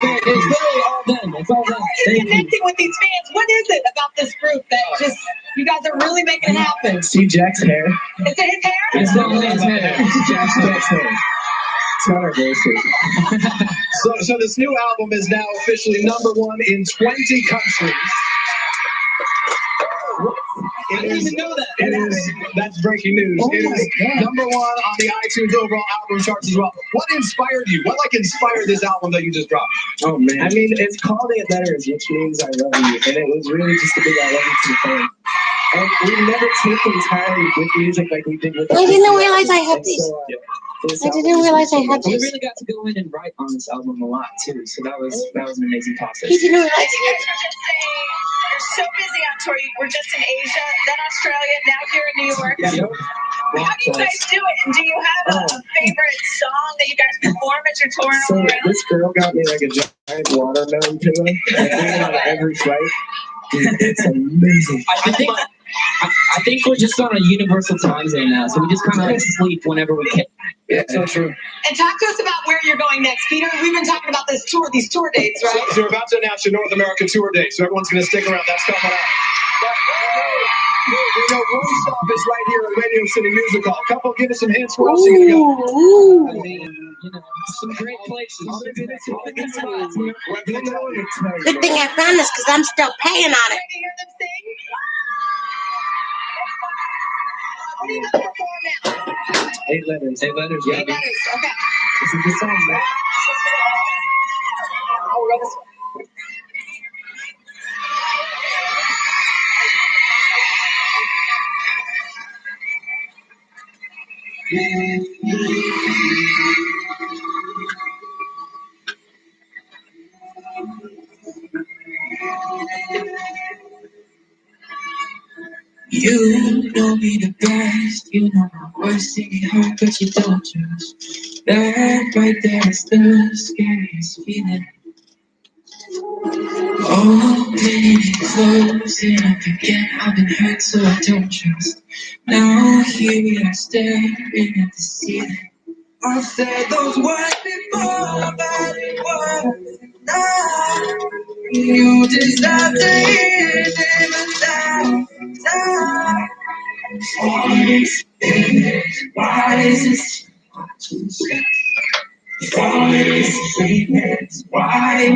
It's literally all them. It's all them. You're connecting with these fans. What is it about this group that just you guys are really making it happen? See Jack's hair? Is it his hair? It's definitely his hair. It's Jack's hair. It's not our voices. So this new album is now officially #1 in 20 countries. I didn't even know that. That's breaking news. Oh It my is God. #1 on the iTunes overall album charts as well. What inspired you? What inspired this album that you just dropped? Oh man. I mean, it's called It Letters, which means I love you. And it was really just a big I love you to the fan. And we've never taken time with music like we did with I didn't realize I had these. I didn't realize I had We this. really got to go in and write on this album a lot too, so that was an amazing process. He didn't realize he You guys were just saying you're so busy on tour. You were just in Asia, then Australia, now here in New York. Yeah. How do you guys do it? And do you have a favorite song that you guys perform as you're touring So around? this girl got me like a giant watermelon pillow. I bring it on every flight. Dude, it's amazing. I think we're just on a universal time zone now, so we just kind of like sleep whenever we can. Yeah, so true. And talk to us about where you're going next, Peter. We've been talking about these tour dates, right? So you're about to announce your North America tour date, so everyone's going to stick around. That's coming up. But we know One Stop is right here at Radio City Music Hall. Couple, give us some hints where else you're going to go. I mean, you know, some great places. Good Good thing I found this because I'm still paying on it. Ready to hear them sing? What are you going to perform now? 8 letters. 8 letters, yeah. 8 letters, okay. This is the song, man. Oh, rub this one. You know me the best, you know my worst, see me hurt, but you don't just. That right there is the scariest feeling. Oh, baby, closing up again, I've been hurt, so I don't trust. Now here we are staring at the ceiling. I've said those words before, but it wasn't enough. You deserve to hear them without. Why is this what you say? Why is this why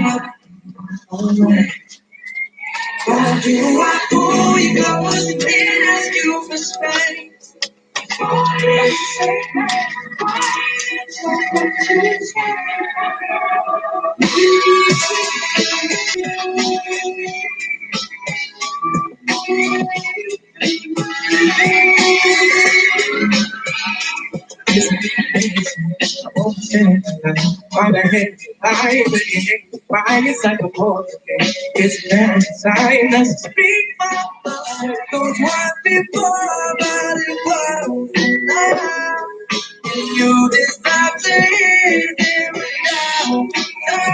why do I pull you close and then ask you for space? Why is it what you say? Why the heck I begin? Why it's like a portrait? It's there inside us. Speak my thoughts. Those words before, but it wasn't enough. You deserve to hear them now.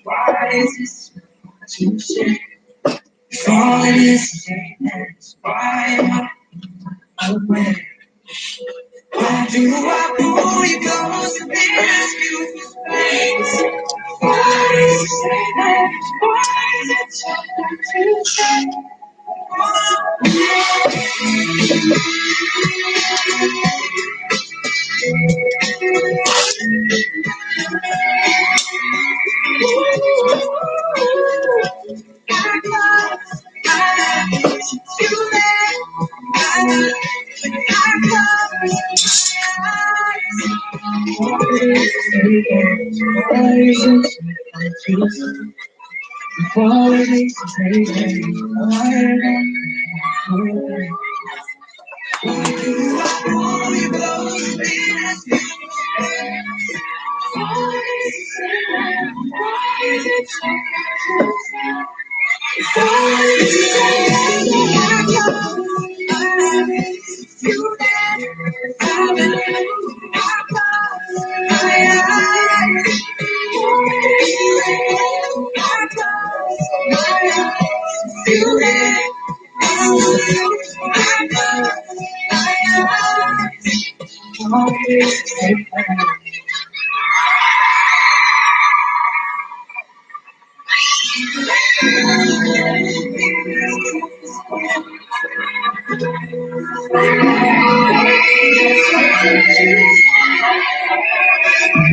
Why is this what you say? If all it is that's why am I away? Why do I pull you close and ask you for space? Why is it that? Why is it so hard to say?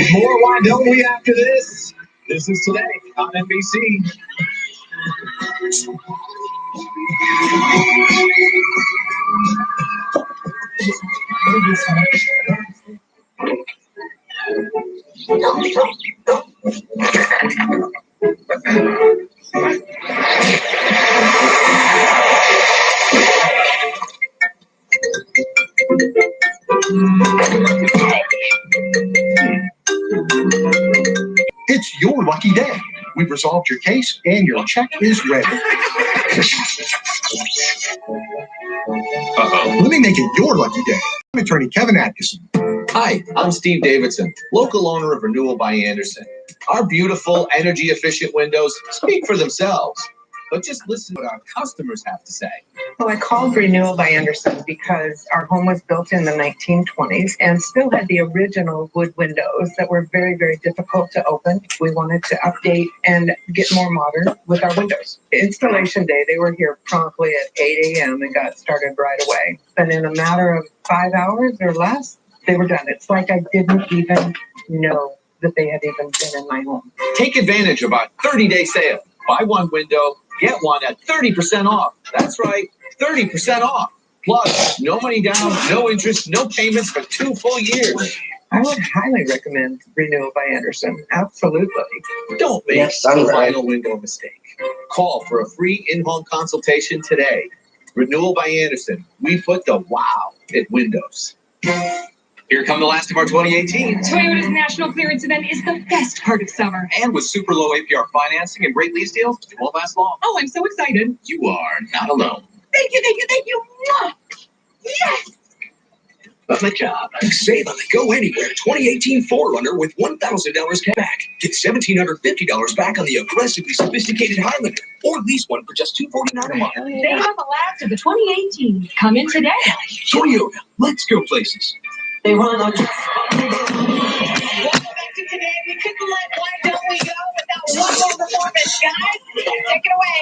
With more Why Don't We After This. This is Today on NBC. It's your lucky day. We've resolved your case and your check is ready. Let me make it your lucky day. I'm attorney Kevin Atkinson. Hi, I'm Steve Davidson, local owner of Renewal by Anderson. Our beautiful, energy-efficient windows speak for themselves. But just listen to what our customers have to say. Well, I called Renewal by Anderson because our home was built in the 1920s and still had the original wood windows that were very, very difficult to open. We wanted to update and get more modern with our windows. Installation day, they were here promptly at 8 a.m. and got started right away. And in a matter of 5 hours or less, they were done. It's like I didn't even know that they had even been in my home. Take advantage of our 30-day sale. Buy one window, get one at 30% off. That's right, 30% off. Plus, no money down, no interest, no payments for 2 full years. I would highly recommend Renewal by Anderson. Absolutely. Don't make a vinyl window mistake. Call for a free in-home consultation today. Renewal by Anderson. We put the wow in windows. Here come the last of our 2018. Toyota's national clearance event is the best part of summer. And with super low APR financing and great lease deals, it won't last long. Oh, I'm so excited. You are not alone. Thank you, thank you, thank you. Yes! Love the job. Save on the Go Anywhere 2018 4Runner with $1,000 back. Get $1,750 back on the aggressively sophisticated Highlander. Or lease one for just $249 a month. They have the last of the 2018. Come in today. Toyota, let's go places. They run on. Welcome back to Today. We couldn't let Why Don't We Go without one more performance, guys. Take it away.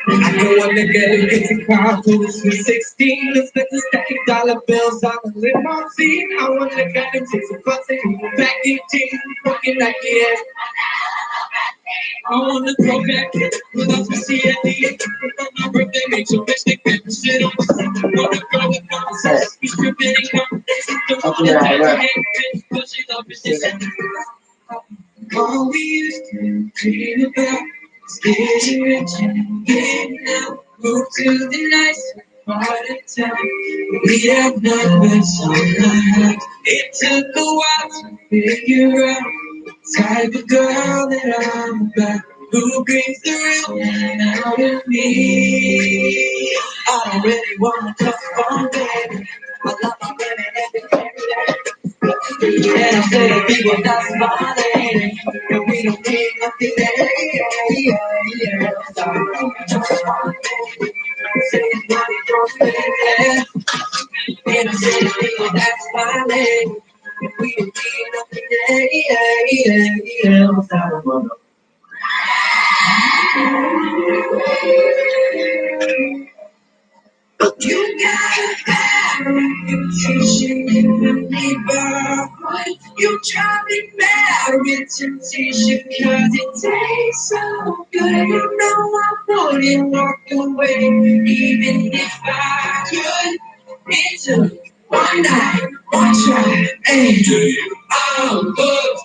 I don't wanna get a getting car to 16. Let's spend a stack of dollar bills on a limousine. I wanna get him take some fussing, back 18, fucking like yeah. I wanna throw back without some CND. On my birthday, make some bitch they can't sit on. Wanna go with conversation, be stripping and conversation. Don't wanna hate bitch, but she love it. All we used to dream about is getting rich and getting out. Move to the nice part of town. We have numbers on our hands. It took a while to figure out the type of girl that I'm about. Who brings the real man out of me? I don't really wanna come on, baby. I love my women every day. And I'm sick of people not smiling. And we don't need nothing there. Yeah. Just one thing. Saying money don't fit. And I'm sick of people not smiling. And we don't need nothing there. Yeah. Without a mother. But you gotta have a reputation in the neighborhood. You drive me mad with temptation cause it tastes so good. You know I wouldn't walk away even if I could. It took one night, one try, and I'm hooked.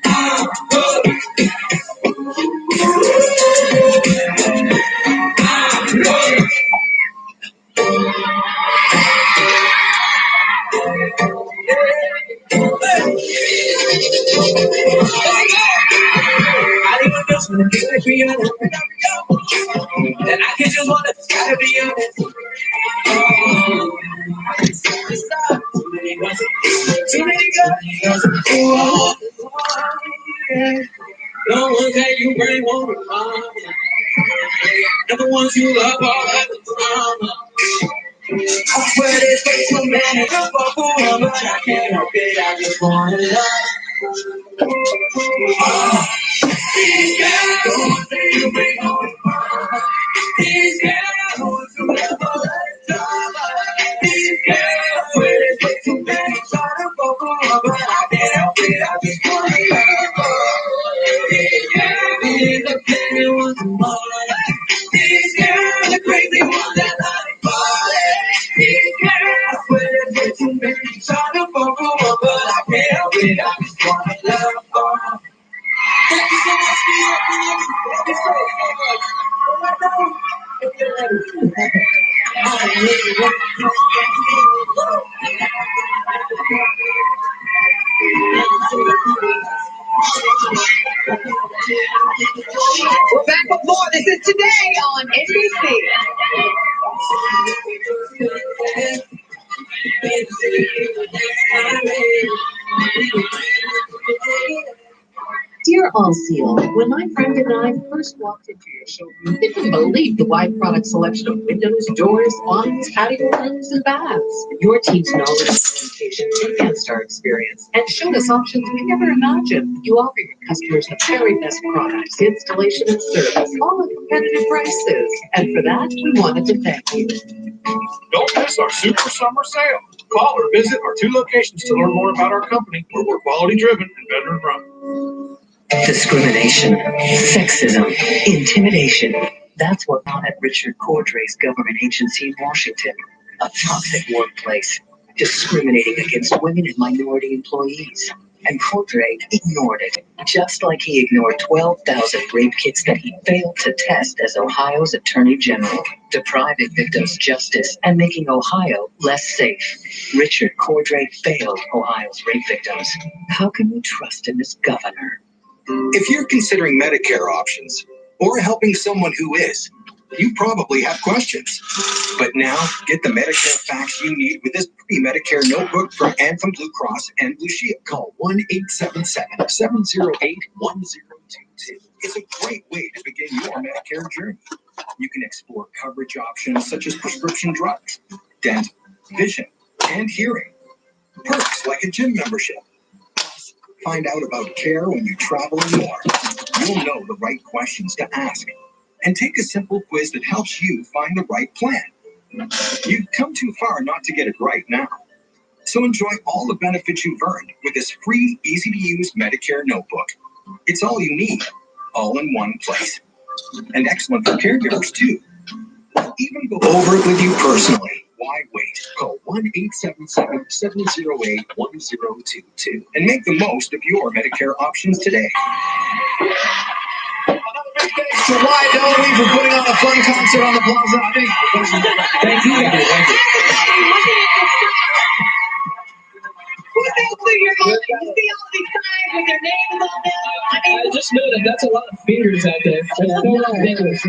I'm hooked. I didn't just wanna be honest. And I can just wanna gotta be honest. Too many girls. No ones that you bring over. And the ones you love all at the time. I swear there's way too many to fuck for, but I can't help it. I just wanna love. These guys, the ones that you bring over. These girls are crazy, want that hot body. These girls, I swear that they too many trying to fuck over, but I can't help it. I just wanna love her. Thank you so much for your opinion. Thank you so much. Oh my God. If you're ready. We're back with more. This is Today on NBC. Dear All Seal, when my friend and I first walked into your showroom, we couldn't believe the wide product selection of windows, doors, awnings, patio rooms, and baths. Your team's knowledge and dedication enhanced our experience and showed us options we never imagined. You offer your customers the very best products, installation and service, all at competitive prices. And for that, we wanted to thank you. Don't miss our Super Summer Sale. Call or visit our 2 locations to learn more about our company, where we're quality driven and veteran run. Discrimination, sexism, intimidation. That's what on at Richard Cordray's government agency in Washington. A toxic workplace, discriminating against women and minority employees. And Cordray ignored it, just like he ignored 12,000 rape kits that he failed to test as Ohio's Attorney General, depriving victims justice and making Ohio less safe. Richard Cordray failed Ohio's rape victims. How can we trust him as governor? If you're considering Medicare options or helping someone who is, you probably have questions. But now, get the Medicare facts you need with this pre-Medicare notebook from Anthem Blue Cross and Blue Shield. Call 1-877-708-1022. It's a great way to begin your Medicare journey. You can explore coverage options such as prescription drugs, dental, vision, and hearing. Perks like a gym membership. Find out about care when you travel and more. You'll know the right questions to ask. And take a simple quiz that helps you find the right plan. You've come too far not to get it right now. So enjoy all the benefits you've earned with this free, easy-to-use Medicare notebook. It's all you need, all in one place. And excellent for caregivers, too. I'll even go over it with you personally. Why wait? Call 1-877-708-1022 and make the most of your Medicare options today. Thanks to Why Don't We for putting on a fun concert on the Plaza. I think. Thank you. Thank you. Who's include your mom? You see all these signs with their names on them? I mean, I just know that that's a lot of fingers out there. That's a lot of fingers. I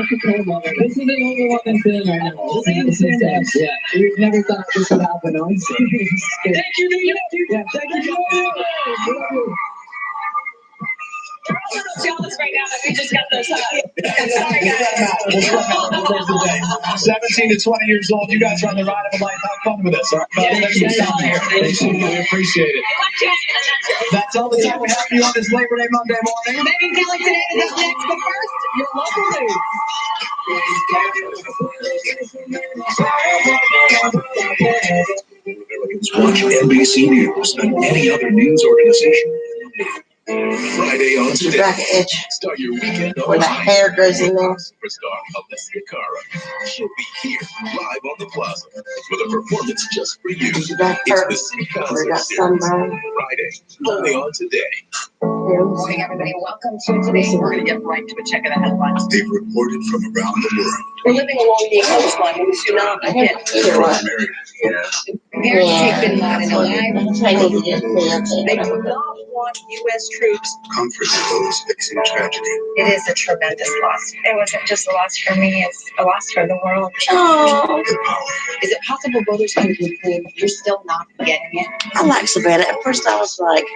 can tell about it. This is the only one that's in right now. This is yeah. We've never thought this would happen. Honestly. thank you, New York. Yeah, thank you. We're a little jealous right now that we just got those Sorry, guys. 17 to 20 years old, you guys are on the ride of a life. Have fun with us. All right? Thanks for stopping here. Thanks so much. We appreciate it. That's all the time we have for you on this Labor Day Monday morning. Megan Kelly today is up next, but first, your local news. Watch NBC News and any other news organization. Friday on Today. Back edge. Start your weekend Where the hair goes in there. Superstar Alessia Cara. She'll be here live on the Plaza with a performance just for you. It's the City Concert Series. Friday, only on Today. Good morning, everybody. Welcome to Today. We're going to get right to a check of the headlines. They've reported from around the world. We're living along the coastline. We do not get Either one. Parents take Bin Laden alive. I need to just pay They do not want U.S. troops. Comfort those facing tragedy. It is a tremendous loss. It wasn't just a loss for me, it's a loss for the world. Oh, Is it possible voters can conclude you're still not getting it? I like Savannah. At first I was like,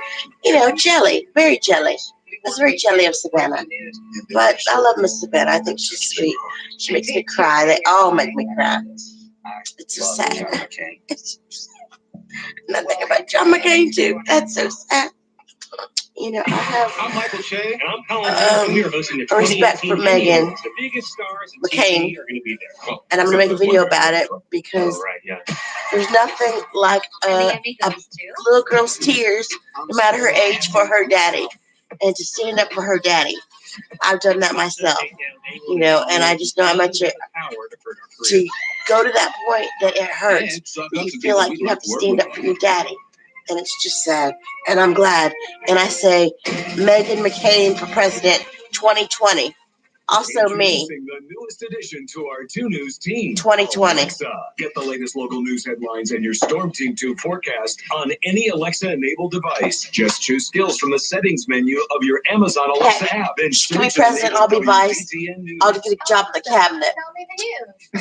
jelly. Very jelly. I was very jelly of Savannah. But I love Miss Savannah. I think she's sweet. She makes me cry. They all make me cry. It's so sad. It's so sad. Nothing about John McCain too. That's so sad. I have I'm Michael Shea, and I'm Colin. a respect for Megan McCain, and I'm going to make a video about it because there's nothing like a little girl's tears, no matter her age, for her daddy, and to stand up for her daddy. I've done that myself, you know, and I just know how much it to go to that point that it hurts. That you feel like you have to stand up for your daddy, and it's just sad. And I'm glad. And I say, Meghan McCain for president 2020. Also me. The newest addition to our 2 News team. 2020. Alexa, get the latest local news headlines and your Storm Team 2 forecast on any Alexa-enabled device. Just choose skills from the settings menu of your Amazon Alexa app. And to be president, I'll be vice. I'll get a job in the cabinet.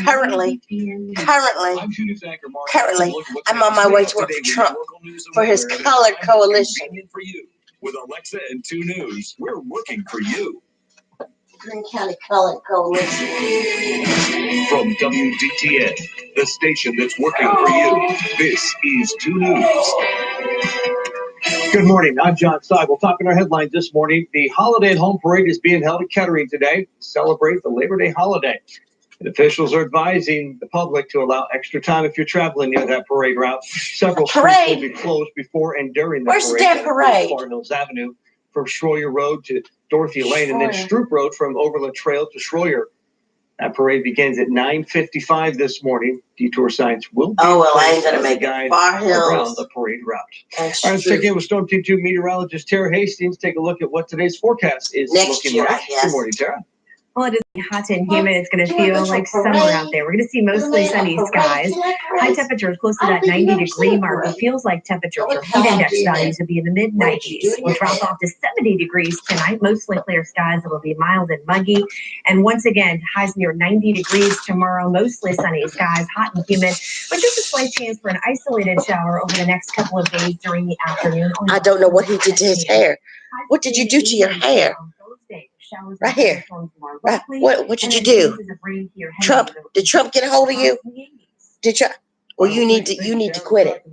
Currently, I'm on my way to work for Trump for his colored coalition. With Alexa and 2 News, we're working for you. Green County Colored Coalition. From WDTN, the station that's working for you, this is 2 News. Good morning, I'm John Seibel. Topping our headlines this morning, the Holiday at Home Parade is being held at Kettering today to celebrate the Labor Day holiday. And officials are advising the public to allow extra time if you're traveling near that parade route. Several streets will be closed before and during the parade. Where's the damn parade? Far Hills Avenue from Schroyer Road to Dorothy Lane, and then Stroop Road from Overland Trail to Schroyer. That parade begins at 9:55 this morning. Detour signs will be I ain't gonna make it. Far Hills around the parade route. All right, let's check in with Storm Team 2 meteorologist Tara Hastings. Take a look at what today's forecast is looking like. Good morning, Tara. Well, it is hot and humid. It's going to feel like summer out there. We're going to see mostly sunny skies. High temperatures close to that 90-degree mark. It feels like temperatures or heat index values will be in the mid-90s. We'll drop off to 70 degrees tonight. Mostly clear skies. It'll be mild and muggy. And once again, highs near 90 degrees tomorrow. Mostly sunny skies, hot and humid. But just a slight chance for an isolated shower over the next couple of days during the afternoon. I don't know what he did to his hair. What did you do to your hair? Right here. Right. What did you do? Trump? Did Trump get a hold of you? Did you? Well, you need to quit it.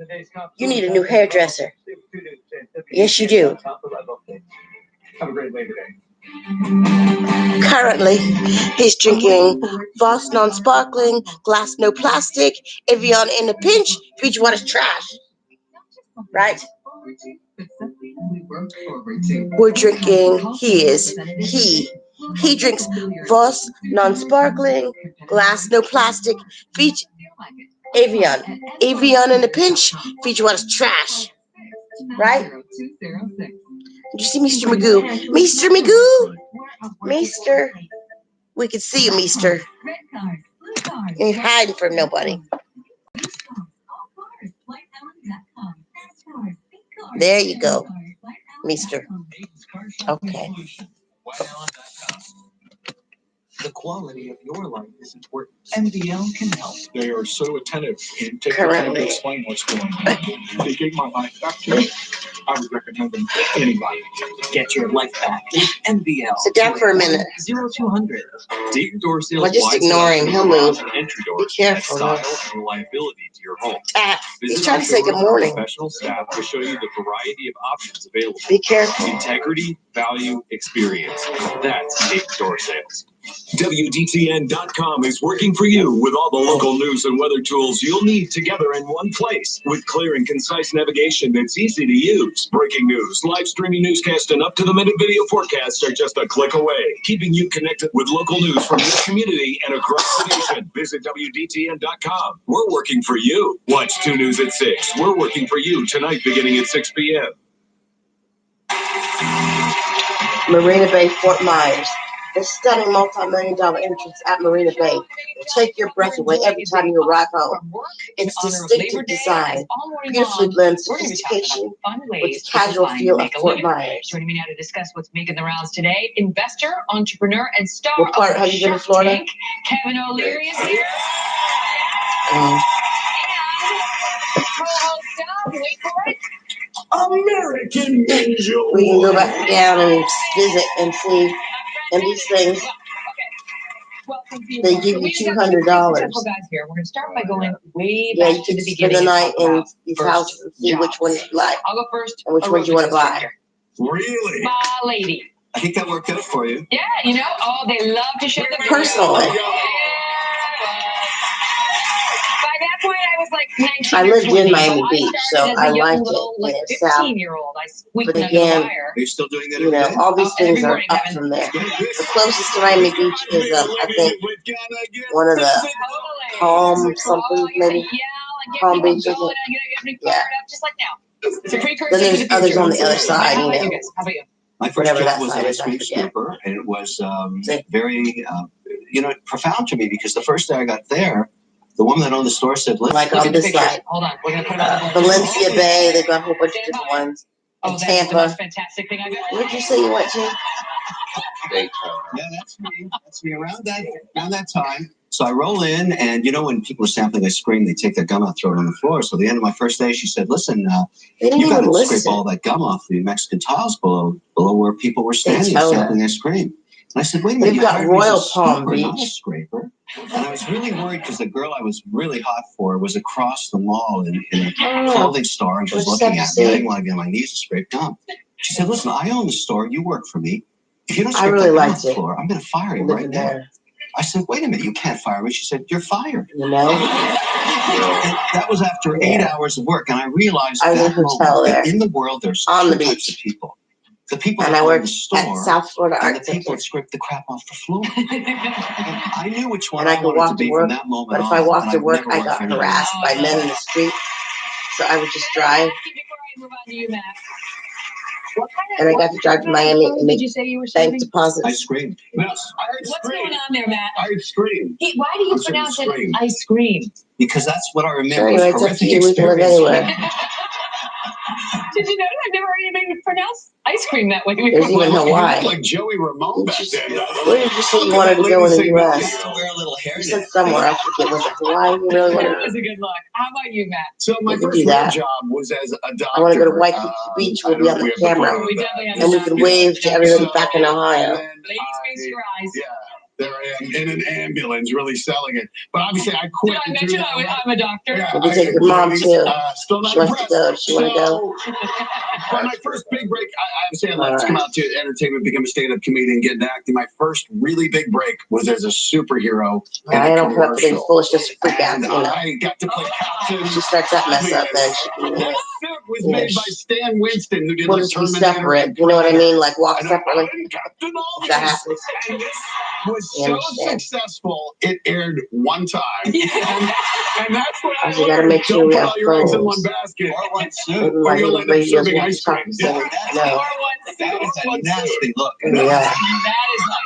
You need a new hairdresser. Yes, you do. Have a great Labor Day. Currently, he's drinking Voss non-sparkling, glass no plastic, Evian in a pinch, Fiji water's trash. Right? We're drinking he drinks Voss non-sparkling, glass no plastic, Fiji Evian in a pinch, Fiji water's trash. Right? Did you see Mr. Magoo? Mr. Magoo? Mister. We can see you, Mister. You ain't hiding from nobody. There you go, Mister. Okay. The quality of your life is important. MDL can help. They are so attentive and take the time to explain what's going on. They gave my life back to me. I would recommend them to anybody. Get your life back. MDL. Sit down for a minute. 0200. Deep door sales. Well, just ignore him. He'll move. Entry door. Be careful. Style and reliability to your home. He's trying to say good morning. Professional staff to show you the variety of options available. Be careful. Integrity, value, experience. That's Deep Door Sales. WDTN.com is working for you with all the local news and weather tools you'll need together in one place with clear and concise navigation that's easy to use. Breaking news, live streaming newscast, and up-to-the-minute video forecasts are just a click away, keeping you connected with local news from your community and across the nation. Visit WDTN.com. We're working for you. Watch 2 News at 6. We're working for you tonight beginning at 6 p.m. Marina Bay, Fort Myers. The stunning multi-million-dollar entrance at Marina Bay will take your breath away every time you arrive home. Its distinctive design beautifully blends sophistication with the casual feel of Fort Myers. Joining me now to discuss what's making the rounds today, investor, entrepreneur, and star What part have you been in Florida? Tank, Kevin O'Leary is here. Wait for it. American Angel. We can go back down and visit and see. And these things, they give you $200. We're going to start by going way back to the beginning. Spend the night in these houses and see which ones you like. I'll go first. And which ones you want to buy. Really? Lady. I think that worked out for you. Yeah, they love to show the personally. that's why I was like 19 I or lived 20, in Miami but Beach, I so started as a I young liked little, it. like And it's south. 15-year-old. I squeaked But under again, the wire. Are you still doing that You every know, day? all these Every things are morning, up Kevin. from there. The closest to Miami Beach is, I think, one of the Totally. Palm something, Oh, you maybe say, yeah, like, get Palm people Beach, I going, think. get me Yeah. fired up, just like now. It's a precursor But to there's the future. others on the other side, How you about know. you guys? How about you? My first Whatever job that was side an is, ice I cream forget. scooper, and it was See? very, profound to me because the first day I got there, the woman that owned the store said, "Listen, Like Look on at the this picture. side. Hold on, we're gonna put it on the Valencia Bay, they've got a whole bunch of Stand different by. ones. Oh, And that's the Tampa. most fantastic thing I've ever Where'd you say you went to? yeah, that's me. That's me around that time." So I roll in, and when people are sampling ice cream, they take their gum out, throw it on the floor. So at the end of my first day, she said, "Listen, They didn't you got even to scrape listen. all that gum off the Mexican tiles below where people were standing tell her. sampling ice cream." And I said, "Wait a minute, They've you got hired me as a Royal Palm scooper, not a Beach. scraper." And I was really worried because the girl I was really hot for was across the mall in a clothing store, and she was We'll just looking have at to me. I see. didn't want to get on my knees to scrape gum. She said, "Listen, I own the store. You work for me. If you don't I scrape really that gum off liked the it. floor, I'm going to fire you Living right now." there. I said, "Wait a minute, you can't fire me." She said, "You're fired." You know? And that was after 8 hours of work, and I realized I was in a that hotel moment that there. in the world there's On two the types beach. of people: the people And that I own worked the store, at South Florida and the Art people Center. that scrape the crap off the floor. And I knew which one And I I could wanted to walk to be work, from that moment but if on. I walked and to I've work, never I worked got for anyone harassed else. by men in the street. So I would just drive, Before I move on to you, Matt. and I got to drive to Miami and Did make you say you were bank serving? I deposits. screamed. No, I heard What's scream. going on there, Matt? I heard scream. Why do you I'm saying pronounce it scream. ice cream? Because that's what I remember. Sure, It was it's up to horrific you. We can live experience. anywhere. Did you know? I've never heard anybody pronounce ice cream that way before. There's even You look Hawaii. like Joey Ramone back then. Where did you say you wanted to go in the U.S.? Wear a little hair. You said somewhere. I forget. Was it Hawaii? You really wanted That to was a good look. How about you, Matt? So my We can first do real that. job was as a doctor. I want to go to Waikiki Beach. We'll be on the camera. We definitely have And we can wave to everybody back in Ohio. Ladies, face your eyes. Yeah, there I am in an ambulance, really selling it. But obviously, I quit. Did I and mention threw that away. I'm a doctor? Yeah, Maybe take your mom, too. Still not She wants to impressed. go. She want to go? But my first big break, I obviously I left to come out to entertainment, become a stand-up comedian, get into acting. My first really big break was as a superhero in I a don't put up with any commercial. foolishness or freak out, And you know. I got to play Captain. She starts that mess up, then she can, This suit was you know, made by Stan Winston, who did we'll like just be Terminator. separate. You know what I mean? Like walk And separately. I'm Captain If that Obvious. happens. And this was You so understand. successful, it aired one time. And that's what I Also, you gotta learned. make sure Don't we put have all your eggs in phones. one basket. Or one suit. Maybe Or my you'll little end up radios serving won't be ice cream. talking to me. That's No. That is a nasty look. Yeah. That is like,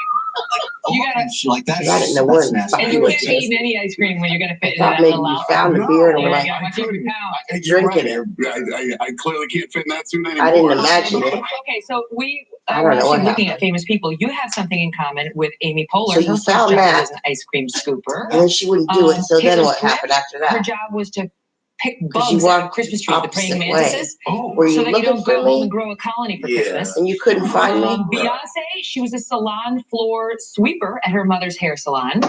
you gotta, Like that. I didn't know where. nasty. and you Would can't you? be eating any ice cream when you're gonna fit I in thought that maybe little you outfit. found the No, beer and Yeah, were you like, gotta watch every pound. You're drinking right. I clearly can't fit in that suit anymore. I didn't imagine it. Okay, so we I were don't know what actually looking at happened. famous people. You have something in common with Amy Poehler. So you Her first found job that. was an ice cream scooper. And then she wouldn't do it. So then Taylor what Swift, happened after Her that? job was to pick Because you bugs out of walked Christmas trees, the praying opposite way. mantises, Were so you that you looking don't go for home me? and grow a colony for Christmas. And you couldn't find me? Beyonce, she was a salon floor sweeper at her mother's hair salon.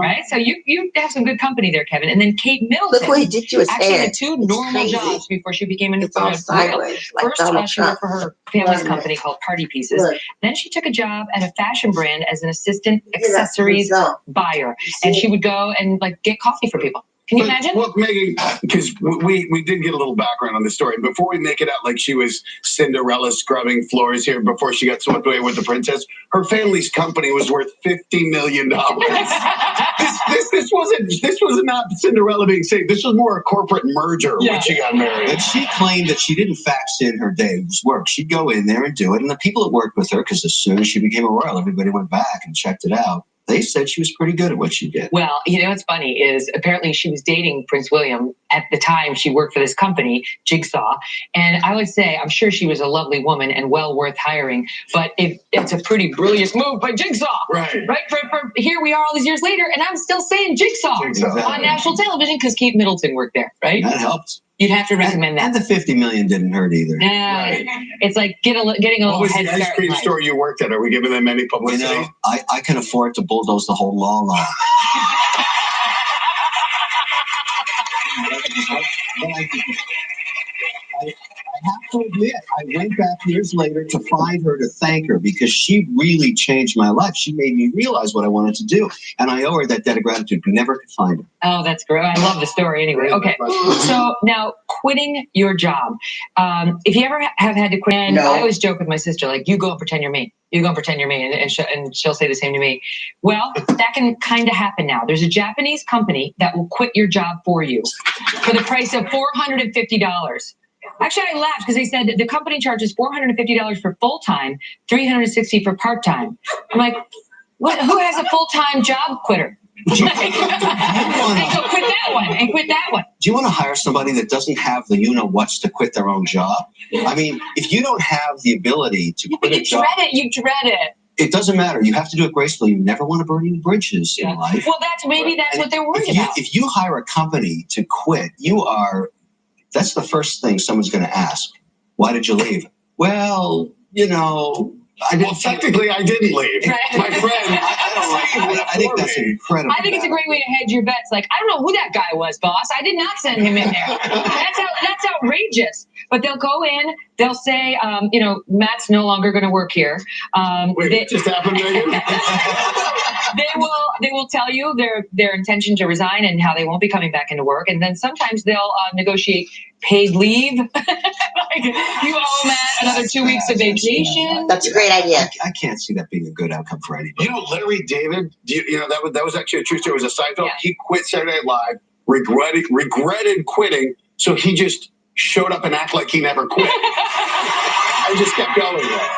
Right? So you have some good company there, Kevin. And then Kate Middleton. Look what he did to his actually hair. had two It's normal crazy. jobs before she became It's all sideways, like First, Donald she worked Trump. for her family's Look. company called Party Pieces. Look. Then she took a job at a fashion brand as an assistant He did that to accessories himself. buyer. You see And it? she would go and like get coffee for people. Can you imagine? Well, Megan, because we did get a little background on the story. Before we make it out like she was Cinderella scrubbing floors here before she got swept away with the princess, her family's company was worth $50 million. This was not Cinderella being saved. This was more a corporate merger when she got married. And she claimed that she didn't fax in her day's work. She'd go in there and do it. And the people that worked with her, because as soon as she became a royal, everybody went back and checked it out. They said she was pretty good at what she did. Well, you know what's funny is apparently she was dating Prince William at the time she worked for this company, Jigsaw. And I would say, I'm sure she was a lovely woman and well worth hiring, but it's a pretty brilliant move by Jigsaw. Right. For here we are all these years later, and I'm still saying Jigsaw on national television because Kate Middleton worked there, right? That helped. You'd have to recommend that. And the $50 million didn't hurt either. Yeah, it's like getting a What little was head the ice start. cream in life. store you worked at? Are we giving them any You publicity? know, I can afford to bulldoze the whole law law. I have to admit, I went back years later to find her, to thank her, because she really changed my life. She made me realize what I wanted to do. And I owe her that debt of gratitude. Never could find her. Oh, that's great. I love the story anyway. Okay. So now quitting your job. If you ever have had to quit, and I always joke with my sister, like, you go and pretend you're me. You go and pretend you're me. And she'll say the same to me. Well, that can kind of happen now. There's a Japanese company that will quit your job for you for the price of $450. Actually, I laughed because they said the company charges $450 for full-time, $360 for part-time. I'm like, who has a full-time job quitter? And so quit that one and quit that one. Do you want to hire somebody that doesn't have the you-know-whats to quit their own job? I mean, if you don't have the ability to quit a job... You dread it. It doesn't matter. You have to do it gracefully. You never want to burn any bridges in life. Well, that's what they're worried about. If you hire a company to quit, that's the first thing someone's going to ask. Why did you leave? Well, technically, I didn't leave. Right. My friend, I think that's incredible. I think it's a great way to hedge your bets. Like, I don't know who that guy was, boss. I did not send him in there. That's outrageous. But they'll go in. They'll say, Matt's no longer going to work here. Wait, what just happened, Megan? They will tell you their intention to resign and how they won't be coming back into work. And then sometimes they'll negotiate paid leave. Like, you owe Matt another 2 weeks of vacation. That's a great idea. I can't see that being a good outcome for anybody. Larry David, that was actually a true story. It was a Seinfeld. Yeah. He quit Saturday Night Live, regretted quitting, so he just showed up and acted like he never quit. And just kept going there.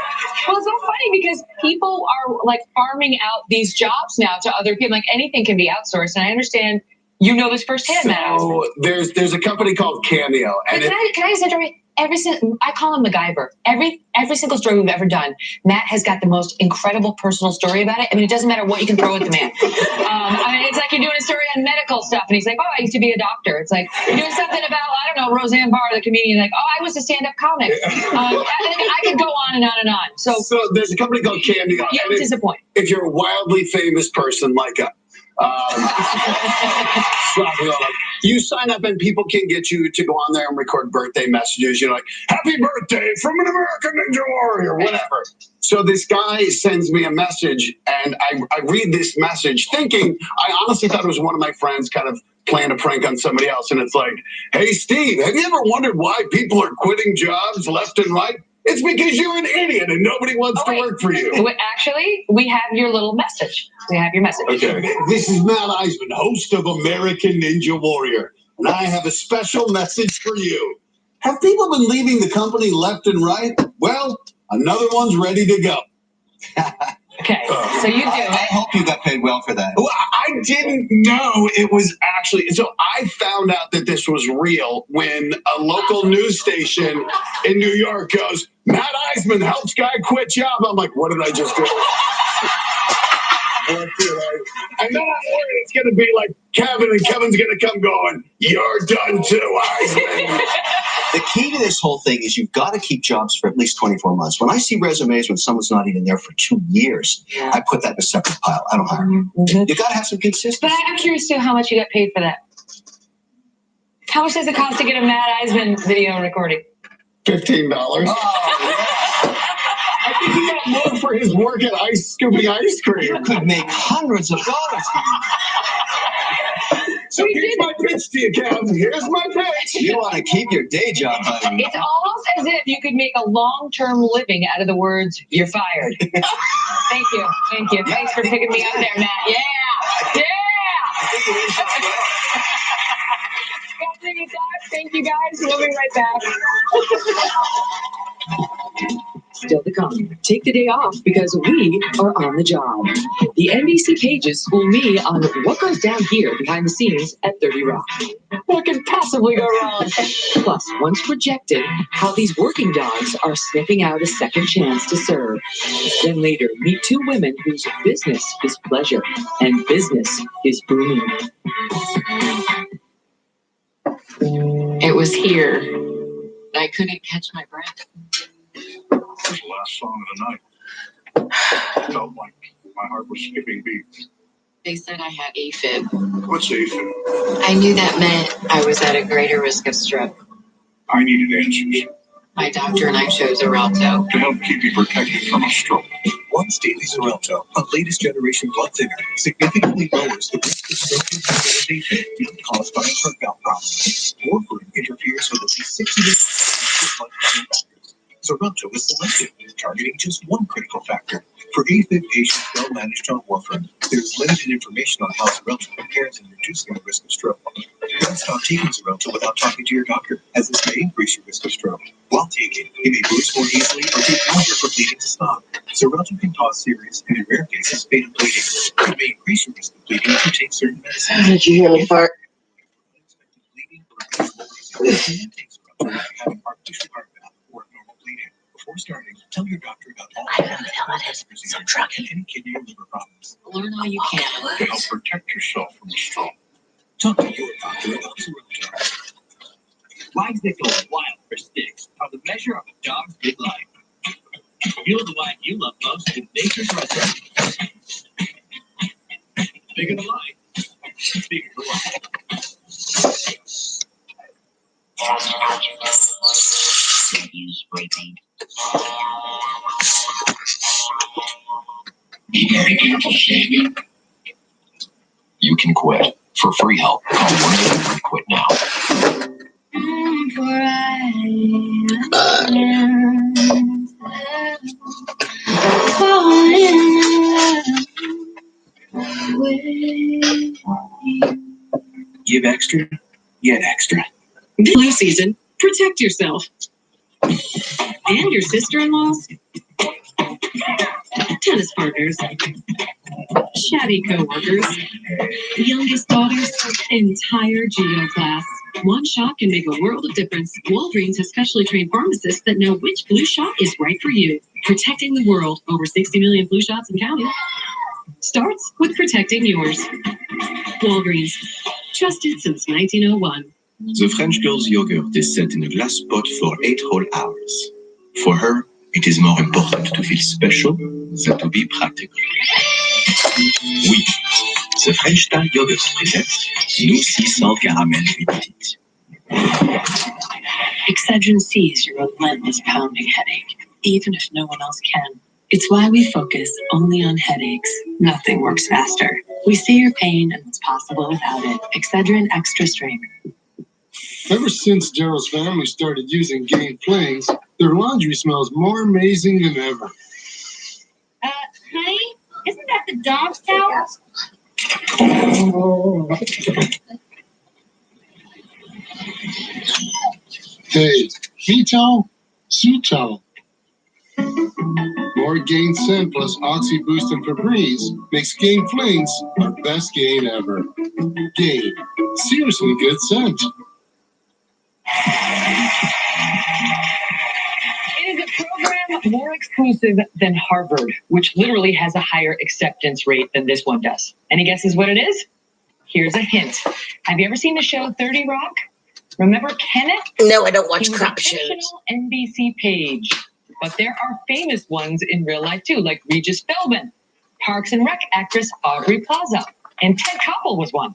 Well, it's so funny because people are like farming out these jobs now to other people. Like, anything can be outsourced, and I understand you know this firsthand, Matt. So there's a company called Cameo, and can I just interrupt? I call him MacGyver. Every single story we've ever done, Matt has got the most incredible personal story about it. I mean, it doesn't matter what you can throw at the man. It's like you're doing a story on medical stuff, and he's like, "Oh, I used to be a doctor." It's like you're doing something about, I don't know, Roseanne Barr, the comedian. Like, "Oh, I was a stand-up comic." I could go on and on and on. So there's a company called Cameo. You don't disappoint. If you're a wildly famous person like you sign up and people can get you to go on there and record birthday messages. You're like, "Happy birthday from an American Ninja Warrior," whatever. So this guy sends me a message, and I read this message thinking, I honestly thought it was one of my friends kind of playing a prank on somebody else. And it's like, "Hey, Steve, have you ever wondered why people are quitting jobs left and right? It's because you're an idiot and nobody wants to work for you." Actually, we have your little message. We have your message. Okay. This is Matt Eisman, host of American Ninja Warrior, and I have a special message for you. Have people been leaving the company left and right? Well, another one's ready to go. Okay, so you do. I hope you got paid well for that. Well, I didn't know it was actually. So I found out that this was real when a local news station in New York goes, "Matt Eisman helps guy quit job." I'm like, what did I just do? And then I'm worried it's going to be like Kevin, and Kevin's going to come going, "You're done too, Eisman." The key to this whole thing is you've got to keep jobs for at least 24 months. When I see resumes when someone's not even there for 2 years, I put that in a separate pile. I don't hire them. You got to have some consistency. But I'm curious too how much you got paid for that. How much does it cost to get a Matt Eisman video recording? $15. I think he got more for his work at scooping ice cream. You could make hundreds of dollars. So here's my pitch to you, Kev. Here's my pitch. You want to keep your day job, buddy. It's almost as if you could make a long-term living out of the words, "You're fired." Thank you. Thanks for picking me up there, Matt. Yeah. Thank you, guys. We'll be right back. Still to come. Take the day off because we are on the job. The NBC pages school me on what goes down here behind the scenes at 30 Rock. What could possibly go wrong? Plus, once rejected, how these working dogs are sniffing out a second chance to serve. Then later, meet two women whose business is pleasure and business is booming. It was here. I couldn't catch my breath. It was the last song of the night. I felt like my heart was skipping beats. They said I had AFib. What's AFib? I knew that meant I was at a greater risk of stroke. I needed answers. My doctor and I chose Xarelto to help keep you protected from a stroke. Once daily Xarelto, a latest generation blood thinner, significantly lowers the risk of stroke and hospitalization caused by a heart valve problem. Warfarin interferes with at least 60 blood clotting factors. Xarelto is selective, targeting just one critical factor. For AFib patients well managed on warfarin, there is limited information on how Xarelto compares in reducing the risk of stroke. Don't stop taking Xarelto without talking to your doctor, as this may increase your risk of stroke. While taking, you may bruise more easily or take longer for bleeding to stop. Xarelto can cause serious and, in rare cases, fatal bleeding. It may increase your risk of bleeding if you take certain medicines. Did you hear me fart? Having artificial heart valve or abnormal bleeding. Before starting, tell your doctor about all the and any kidney or liver problems. Learn all you can To help protect yourself from a stroke. Talk to your doctor about Xarelto. Wags that go wild for sticks are the measure of a dog's good life. Feel the wag you love most with nature's recipe. Bigger the life, bigger the life. Use spray paint. Be very careful, Shane. You can quit. For free help, call 1-800 quit now. Give extra, get extra. Flu season, protect yourself. And your sister-in-laws, tennis partners, chatty co-workers, youngest daughter's entire judo class. One shot can make a world of difference. Walgreens has specially trained pharmacists that know which flu shot is right for you. Protecting the world, over 60 million flu shots and counting, starts with protecting yours. Walgreens, trusted since 1901. The French girl's yogurt is set in a glass pot for 8 whole hours. For her, it is more important to feel special than to be practical. Oui, the French style yogurt presents new sea salt caramel petite. Excedrin sees your relentless pounding headache, even if no one else can. It's why we focus only on headaches. Nothing works faster. We see your pain and what's possible without it. Excedrin Extra Strength. Ever since Daryl's family started using Gain Flings, their laundry smells more amazing than ever. Honey, isn't that the dog's towel? Hey, me towel, Sue towel. More Gain Scent plus Oxy Boost and Febreze makes Gain Flings our best gain ever. Gain, seriously good scent. It is a program more exclusive than Harvard, which literally has a higher acceptance rate than this one does. Any guesses what it is? Here's a hint. Have you ever seen the show 30 Rock? Remember Kenneth? No, I don't watch He was crap a shows. fictional NBC page. But there are famous ones in real life too, like Regis Philbin, Parks and Rec actress Aubrey Plaza, and Ted Koppel was one.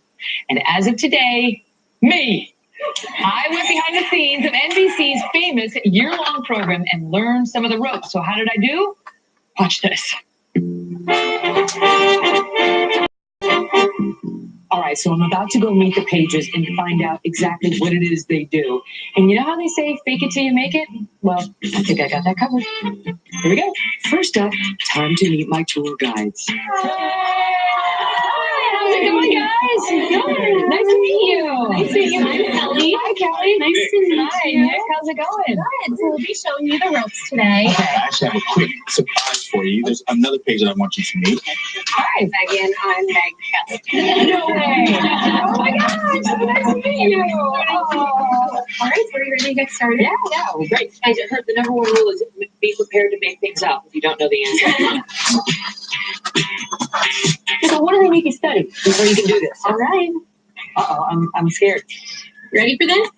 And as of today, me. I went behind the scenes of NBC's famous year-long program and learned some of the ropes. So how did I do? Watch this. All right, so I'm about to go meet the pages and find out exactly what it is they do. And you know how they say, fake it till you make it? Well, I think I got that covered. Here we go. First up, time to meet my tour guides. How's it going, guys? Good. Nice to meet you. Nice to meet you. I'm Kelly. Hi, Kelly. Nice to meet you. Nick, how's it going? Good. So we'll be showing you the ropes today. Okay, I actually have a quick surprise for you. There's another page that I want you to meet. Hi, Megan. I'm Meg Kelly. No way. Oh my gosh. So nice to meet you. Oh. All right, so are you ready to get started? Yeah, well, great. I heard the number one rule is be prepared to make things up if you don't know the answer. So what do they make you study before you can do this? All right. Uh-oh, I'm scared. Ready for this?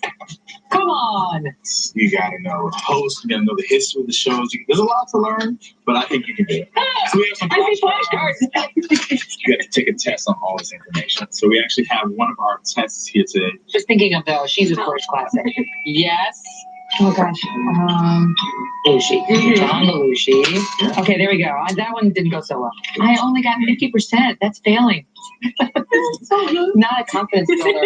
Come on. You gotta know the host, you gotta know the history of the shows. There's a lot to learn, but I think you can do it. So we have some I see flashcards. You have to take a test on all this information. So we actually have one of our tests here today. Just thinking of those, she's a first class. Yes. Oh gosh. Belushi. John Belushi. Okay, there we go. That one didn't go so well. I only got 50%. That's failing. Not a confidence builder.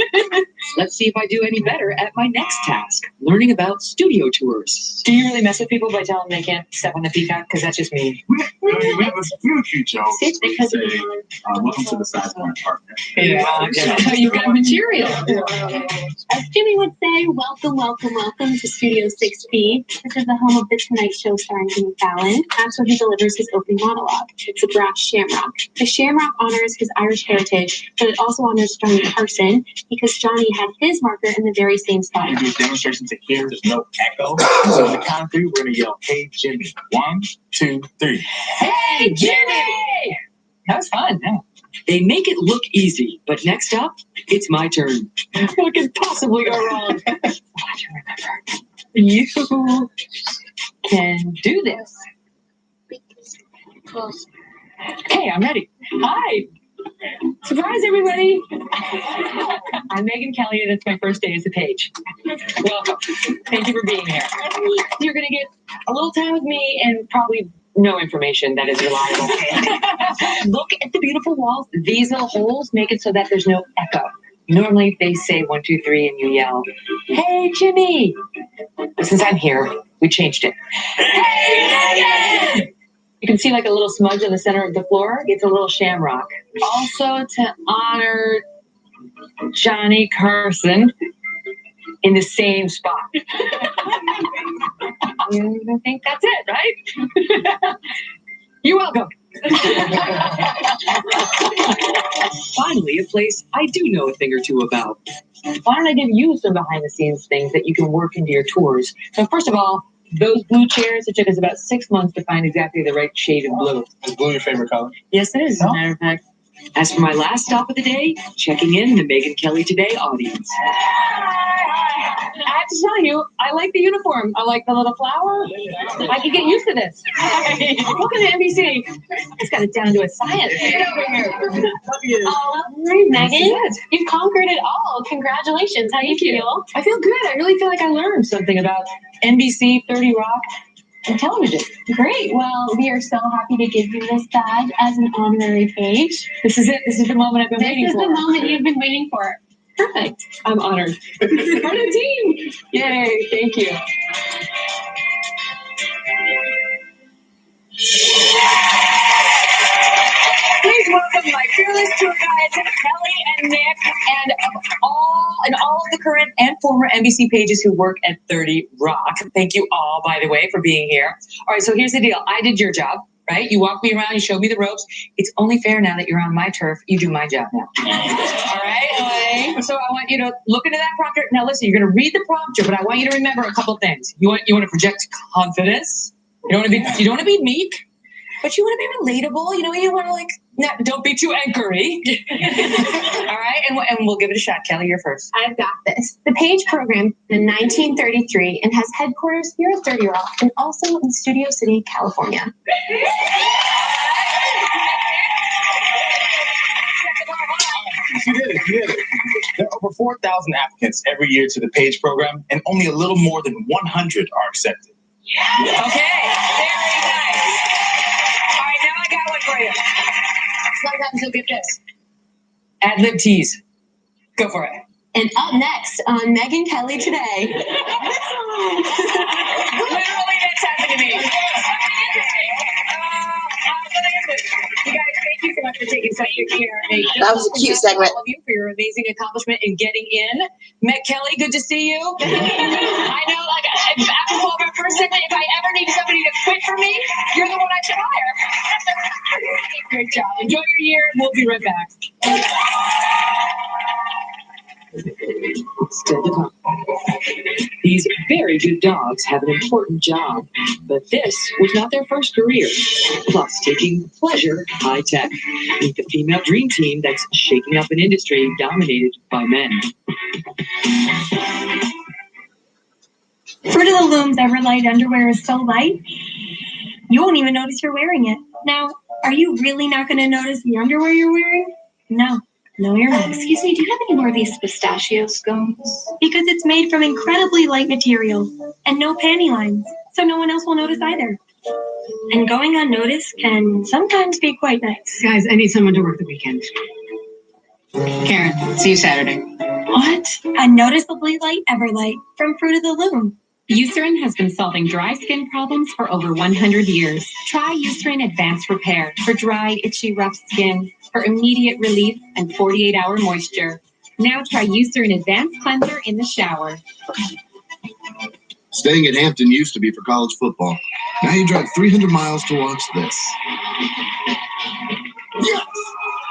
Let's see if I do any better at my next task, learning about studio tours. Do you really mess with people by telling them they can't step on the peacock? Because that's just me. We have a few jokes. It's because Say, welcome to the size of my apartment. Yeah, you've got material. As Jimmy would say, welcome, welcome, welcome to Studio 6B. This is the home of The Tonight Show starring Jimmy Fallon. That's where he delivers his opening monologue. It's the brass shamrock. The shamrock honors his Irish heritage, but it also honors Johnny Carson because Johnny had his marker in the very same spot. We do demonstrations to hear, there's no echo. So on the count of 3, we're going to yell, "Hey, Jimmy." 1, 2, 3. Hey, Jimmy! That was fun. Yeah. They make it look easy, but next up, it's my turn. What could possibly go wrong? You can do this. Okay, I'm ready. Hi. Surprise, everybody. I'm Megan Kelly, and it's my first day as a page. Welcome. Thank you for being here. You're going to get a little time with me and probably no information that is reliable. Look at the beautiful walls. These little holes make it so that there's no echo. Normally, they say 1, 2, 3, and you yell, "Hey, Jimmy." But since I'm here, we changed it. Hey, Megan! You can see like a little smudge in the center of the floor. It's a little shamrock. Also to honor Johnny Carson in the same spot. I think that's it, right? You're welcome. Finally, a place I do know a thing or two about. Why don't I give you some behind the scenes things that you can work into your tours? So first of all, those blue chairs, it took us about 6 months to find exactly the right shade of blue. Is blue your favorite color? Yes, it is, as a matter of fact. As for my last stop of the day, checking in the Megan Kelly Today audience. I have to tell you, I like the uniform. I like the little flower. I can get used to this. Look at the NBC. It's got it down to a science. Get over here. All right, Megan. You've conquered it all. Congratulations. How do you feel? I feel good. I really feel like I learned something about NBC, 30 Rock, and television. Great. Well, we are so happy to give you this badge as an honorary page. This is it. This is the moment I've been waiting for. This is the moment you've been waiting for. Perfect. I'm honored. We're a team. Yay. Thank you. Please welcome my fearless tour guides, Kelly and Nick, and all of the current and former NBC pages who work at 30 Rock. Thank you all, by the way, for being here. All right, so here's the deal. I did your job, right? You walked me around, you showed me the ropes. It's only fair now that you're on my turf, you do my job now. All right? So I want you to look into that prompter. Now listen, you're going to read the prompter, but I want you to remember a couple things. You want to project confidence. You don't want to be meek. But you want to be relatable, you want to don't be too anchory. All right, and we'll give it a shot. Kelly, you're first. I've got this. The Page program in 1933 and has headquarters here at 30 Rock and also in Studio City, California. You did it. There are over 4,000 applicants every year to the Page program, and only a little more than 100 are accepted. Yeah. Okay, very nice. All right, now I got one for you. Sometimes you'll get this. Ad-lib tease. Go for it. And up next on Megan Kelly Today. Literally, that's happened to me. You guys, thank you so much for taking such good care of me. That was a cute segment. All of you for your amazing accomplishment in getting in. Meg Kelly, good to see you. I know, after our first segment, if I ever need somebody to quit for me, you're the one I should hire. Great job. Enjoy your year. We'll be right back. Still to come. These very good dogs have an important job, but this was not their first career. Plus, taking pleasure high tech. Meet the female dream team that's shaking up an industry dominated by men. Fruit of the Loom's Everlight underwear is so light, you won't even notice you're wearing it. Now, are you really not going to notice the underwear you're wearing? No. No, you're not. Excuse me, do you have any more of these pistachio scones? Because it's made from incredibly light material and no panty lines, so no one else will notice either. And going unnoticed can sometimes be quite nice. Guys, I need someone to work the weekend. Karen, see you Saturday. What? Unnoticeably light Everlight from Fruit of the Loom. Eucerin has been solving dry skin problems for over 100 years. Try Eucerin Advanced Repair for dry, itchy, rough skin, for immediate relief and 48-hour moisture. Now try Eucerin Advanced Cleanser in the shower. Staying at Hampton used to be for college football. Now you drive 300 miles to watch this. Yes!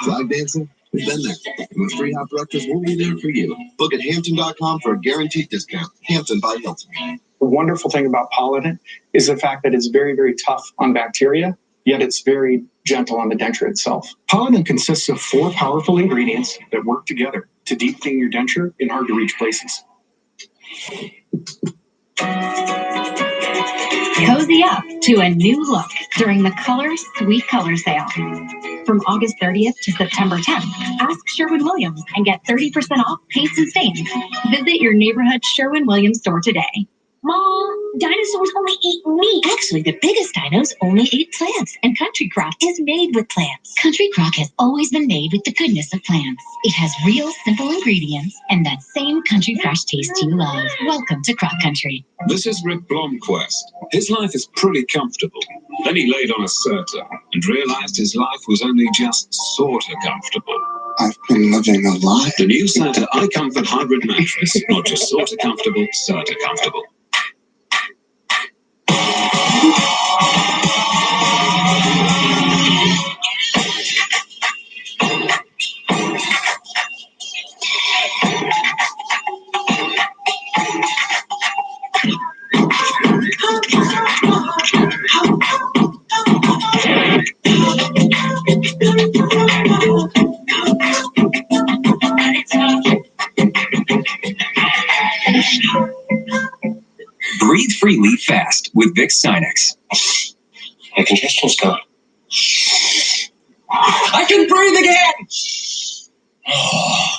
Flag dancing? We've been there. And with free hot breakfast, we'll be there for you. Book at Hampton.com for a guaranteed discount. Hampton by Hilton. The wonderful thing about Polident is the fact that it's very, very tough on bacteria, yet it's very gentle on the denture itself. Polident consists of 4 powerful ingredients that work together to deep clean your denture in hard-to-reach places. Cozy up to a new look during the Colors Sweet Color Sale. From August 30th to September 10th, ask Sherwin-Williams and get 30% off paints and stains. Visit your neighborhood Sherwin-Williams store today. Mom, dinosaurs only eat meat. Actually, the biggest dinos only eat plants, and Country Crock is made with plants. Country Crock has always been made with the goodness of plants. It has real, simple ingredients and that same country fresh taste you love. Welcome to Crock Country. This is Rick Blomquist. His life is pretty comfortable. Then he laid on a Serta and realized his life was only just sort of comfortable. I've been living a lie. The new Serta iComfort Hybrid Mattress. Not just sort of comfortable, Serta comfortable. Breathe freely fast with Vicks Sinex. My congestion's gone. I can breathe again!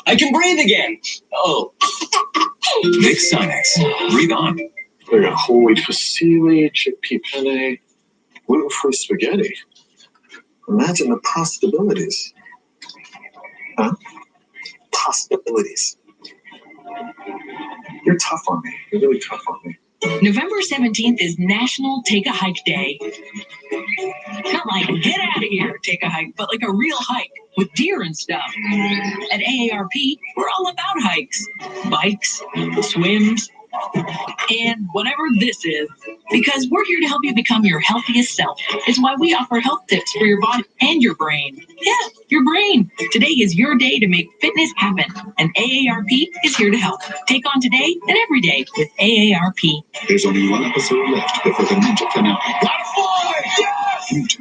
I can breathe again! Oh. Vicks Sinex. Breathe on. We got whole wheat fusilli, chickpea penne, gluten-free spaghetti. Imagine the possibilities. Huh? Possibilities. You're tough on me. You're really tough on me. November 17th is National Take a Hike Day. Not like, get out of here, take a hike, but like a real hike with deer and stuff. At AARP, we're all about hikes, bikes, swims, and whatever this is, because we're here to help you become your healthiest self. It's why we offer health tips for your body and your brain. Yeah, your brain. Today is your day to make fitness happen, and AARP is here to help. Take on today and every day with AARP. There's only one episode left before the ninja finale. Yes!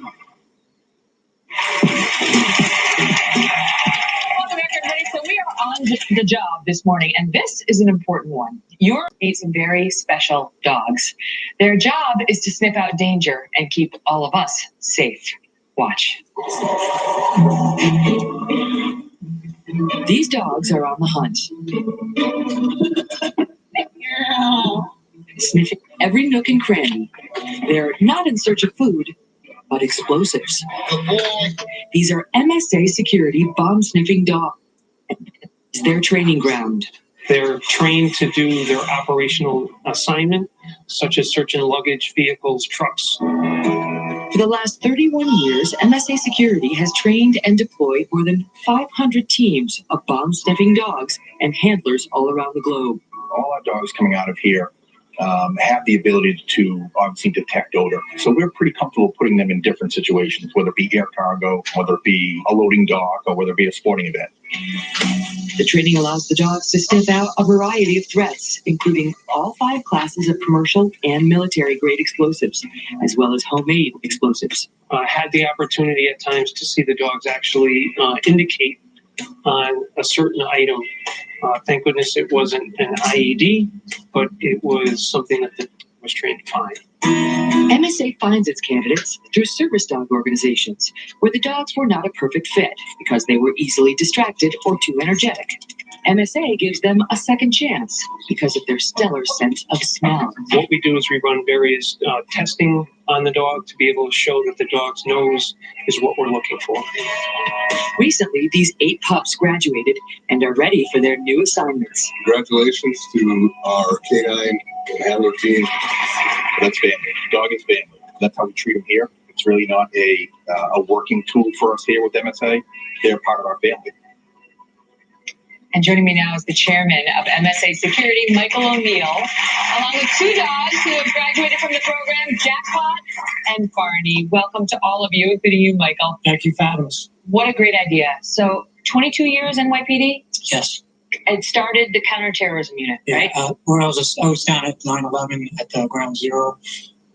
Welcome back, everybody. So we are on the job this morning, and this is an important one. You're meet some very special dogs. Their job is to sniff out danger and keep all of us safe. Watch. These dogs are on the hunt. Sniffing every nook and cranny. They're not in search of food, but explosives. These are MSA Security bomb-sniffing dogs. It's their training ground. They're trained to do their operational assignment, such as searching luggage, vehicles, trucks. For the last 31 years, MSA Security has trained and deployed more than 500 teams of bomb-sniffing dogs and handlers all around the globe. All our dogs coming out of here have the ability to obviously detect odor. So we're pretty comfortable putting them in different situations, whether it be air cargo, whether it be a loading dock, or whether it be a sporting event. The training allows the dogs to sniff out a variety of threats, including all 5 classes of commercial and military-grade explosives, as well as homemade explosives. Had the opportunity at times to see the dogs actually indicate on a certain item. Thank goodness it wasn't an IED, but it was something that the was trained to find. MSA finds its candidates through service dog organizations, where the dogs were not a perfect fit because they were easily distracted or too energetic. MSA gives them a second chance because of their stellar sense of smell. What we do is we run various testing on the dog to be able to show that the dog's nose is what we're looking for. Recently, these 8 pups graduated and are ready for their new assignments. Congratulations to our canine and handler team. That's family. Dog is family. That's how we treat them here. It's really not a working tool for us here with MSA. They're part of our family. And joining me now is the chairman of MSA Security, Michael O'Neill, along with 2 dogs who have graduated from the program, Jackpot and Barney. Welcome to all of you, including you, Michael. Thank you for having us. What a great idea. So 22 years NYPD? Yes. It started the counterterrorism unit, right? When I was down at 9/11 at Ground Zero.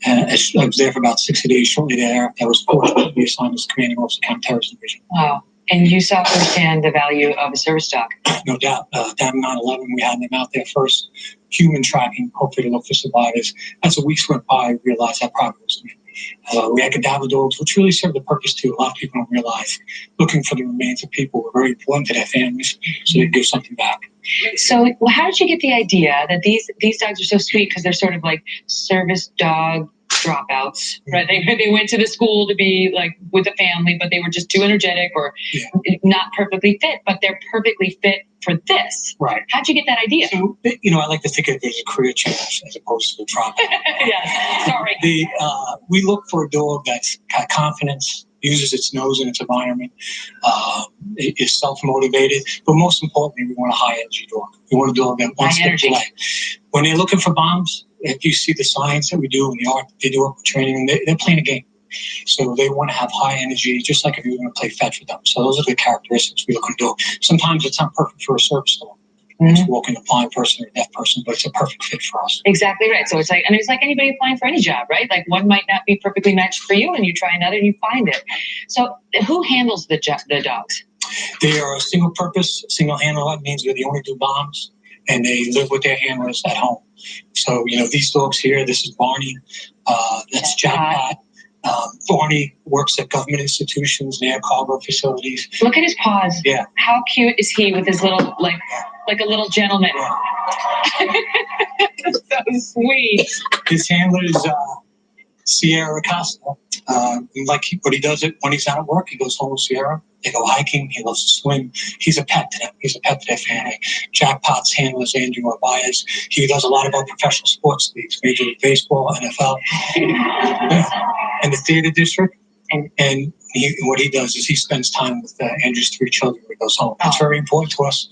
I was there for about 60 days. Shortly thereafter, I was fortunately assigned as commanding officer of counterterrorism division. Wow. And you saw firsthand the value of a service dog. No doubt. Down in 9/11, we had them out there first, human tracking, hopefully to look for survivors. As the weeks went by, I realized how proud I was. We had cadaver dogs, which really served the purpose too. A lot of people don't realize looking for the remains of people were very important to their families, so they give something back. So how did you get the idea that these dogs are so sweet because they're sort of like service dog dropouts, right? They went to the school to be like with the family, but they were just too energetic or not perfectly fit, but they're perfectly fit for this. Right. How'd you get that idea? So, I like to think of it as a career change as opposed to a dropout. Yes, sorry. We look for a dog that's got confidence, uses its nose in its environment, is self-motivated, but most importantly, we want a high-energy dog. We want a dog that wants to play. When they're looking for bombs, if you see the science that we do and the art they do up with training, they're playing a game. So they want to have high energy, just like if you were going to play fetch with them. So those are the characteristics we look at dog. Sometimes it's not perfect for a service dog. It's a walking a blind person or a deaf person, but it's a perfect fit for us. Exactly right. So it's like anybody applying for any job, right? Like one might not be perfectly matched for you, and you try another and you find it. So who handles the dogs? They are a single purpose, single handler. That means they only do bombs, and they live with their handlers at home. So, these dogs here, this is Barney, that's Jackpot. Barney works at government institutions, near cargo facilities. Look at his paws. Yeah. How cute is he with his little, like a little gentleman? So sweet. His handler is Sierra Costa. But he does it when he's out at work. He goes home with Sierra. They go hiking. He loves to swim. He's a pet to them. He's a pet to their family. Jackpot's handler is Andrew Arbaez. He does a lot of our professional sports leagues, Major League Baseball, NFL, and the theater district. And what he does is he spends time with Andrew's 3 children when he goes home. That's very important to us.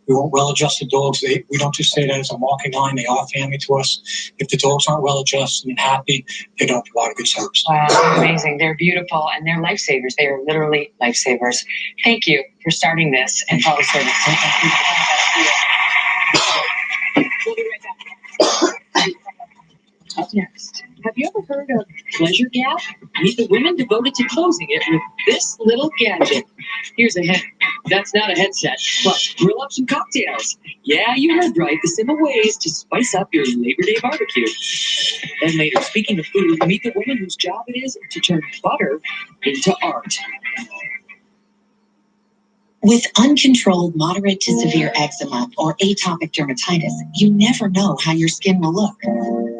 We want well-adjusted dogs. We don't just say that as a marketing line. They are family to us. If the dogs aren't well-adjusted and happy, they don't provide a good service. Wow, amazing. They're beautiful, and they're lifesavers. They are literally lifesavers. Thank you for starting this and for all the service. We'll be right back. Up next, have you ever heard of Pleasure Gap? Meet the women devoted to closing it with this little gadget. Here's a hint. That's not a headset. Plus, grill up some cocktails. Yeah, you heard right. The simple ways to spice up your Labor Day barbecue. Then later, speaking of food, meet the woman whose job it is to turn butter into art. With uncontrolled moderate to severe eczema or atopic dermatitis, you never know how your skin will look.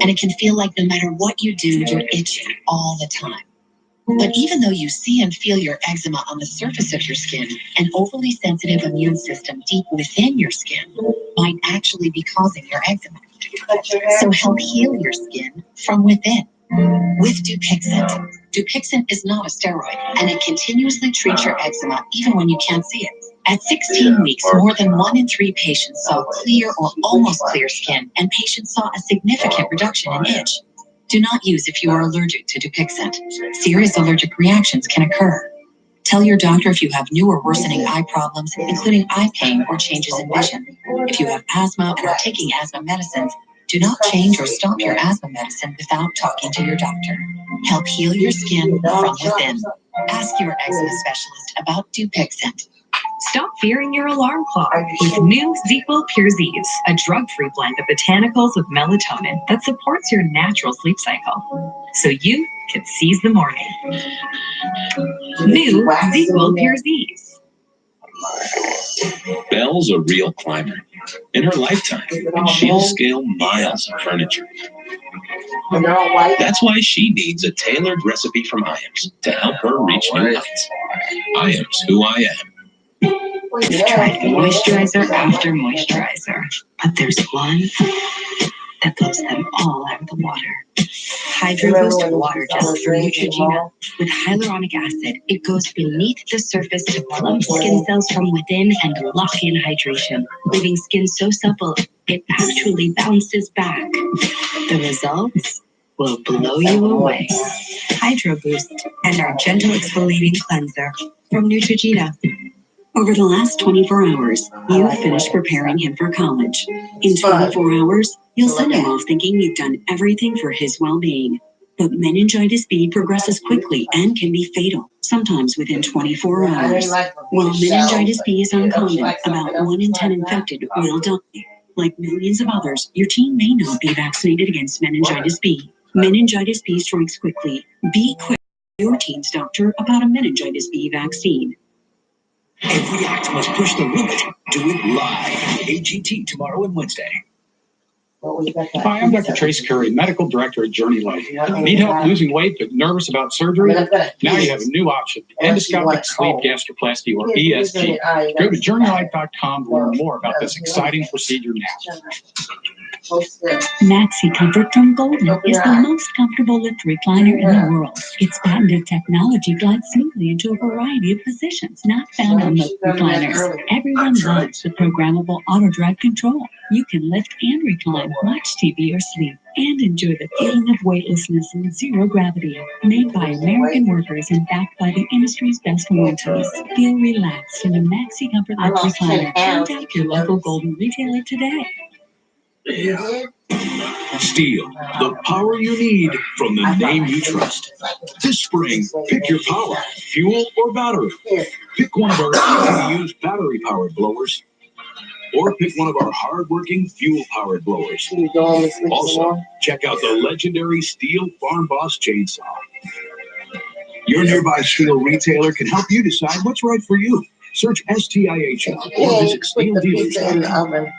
And it can feel like no matter what you do, you're itching all the time. But even though you see and feel your eczema on the surface of your skin, an overly sensitive immune system deep within your skin might actually be causing your eczema. So help heal your skin from within with Dupixent. Dupixent is not a steroid, and it continuously treats your eczema even when you can't see it. At 16 weeks, more than 1 in 3 patients saw clear or almost clear skin, and patients saw a significant reduction in itch. Do not use if you are allergic to Dupixent. Serious allergic reactions can occur. Tell your doctor if you have new or worsening eye problems, including eye pain or changes in vision. If you have asthma and are taking asthma medicines, do not change or stop your asthma medicine without talking to your doctor. Help heal your skin from within. Ask your eczema specialist about Dupixent. Stop fearing your alarm clock with new ZzzQuil Pure Z's, a drug-free blend of botanicals with melatonin that supports your natural sleep cycle, so you can seize the morning. New ZzzQuil Pure Z's. Belle's a real climber. In her lifetime, she'll scale miles of furniture. That's why she needs a tailored recipe from Iams to help her reach new heights. Iams, who I am. We've tried moisturizer after moisturizer, but there's one that blows them all out of the water. Hydro Boost Water Gel from Neutrogena. With hyaluronic acid, it goes beneath the surface to plump skin cells from within and lock in hydration, leaving skin so supple it actually bounces back. The results will blow you away. Hydro Boost and our gentle exfoliating cleanser from Neutrogena. Over the last 24 hours, you've finished preparing him for college. In 24 hours, you'll send him off thinking you've done everything for his well-being. But meningitis B progresses quickly and can be fatal, sometimes within 24 hours. While meningitis B is uncommon, about 1 in 10 infected will die. Like millions of others, your teen may not be vaccinated against meningitis B. Meningitis B strikes quickly. Be quick to your teen's doctor about a meningitis B vaccine. Every act must push the limit. Do it live. AGT tomorrow and Wednesday. Hi, I'm Dr. Trace Curry, Medical Director at Journey Life. Need help losing weight but nervous about surgery? Now you have a new option, endoscopic sleeve gastroplasty or ESG. Go to journeylife.com to learn more about this exciting procedure now. Maxi Comfort from Golden is the most comfortable lift recliner in the world. Its patented technology glides smoothly into a variety of positions not found on most recliners. Everyone loves the programmable auto drive control. You can lift and recline, watch TV or sleep, and enjoy the feeling of weightlessness and zero gravity. Made by American workers and backed by the industry's best warranties. Feel relaxed in a Maxi Comfort lift recliner. Contact your local Golden retailer today. Steel, the power you need from the name you trust. This spring, pick your power, fuel or battery. Pick one of our easy-to-use battery-powered blowers, or pick one of our hard-working fuel-powered blowers. Also, check out the legendary Steel Farm Boss chainsaw. Your nearby Steel retailer can help you decide what's right for you. Search STIHL or visit SteelDealers.com.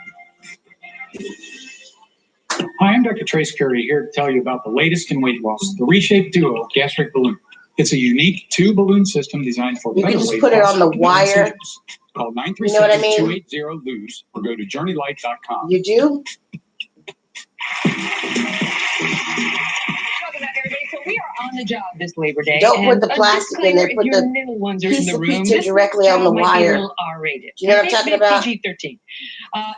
Hi, I'm Dr. Trace Curry here to tell you about the latest in weight loss, the Reshape Duo gastric balloon. It's a unique two-balloon system designed for You better can just weight put it loss on the with no wire. incisions. Call You know what I mean? 937-280-LOSE or go to journeylight.com. You do? So we are on the job this Labor Day. Don't put the and plastic in there. if Put your the little ones are in piece the of room, pizza this directly on the job might be a wire. little R-rated. Do you know what I'm talking about? PG-13.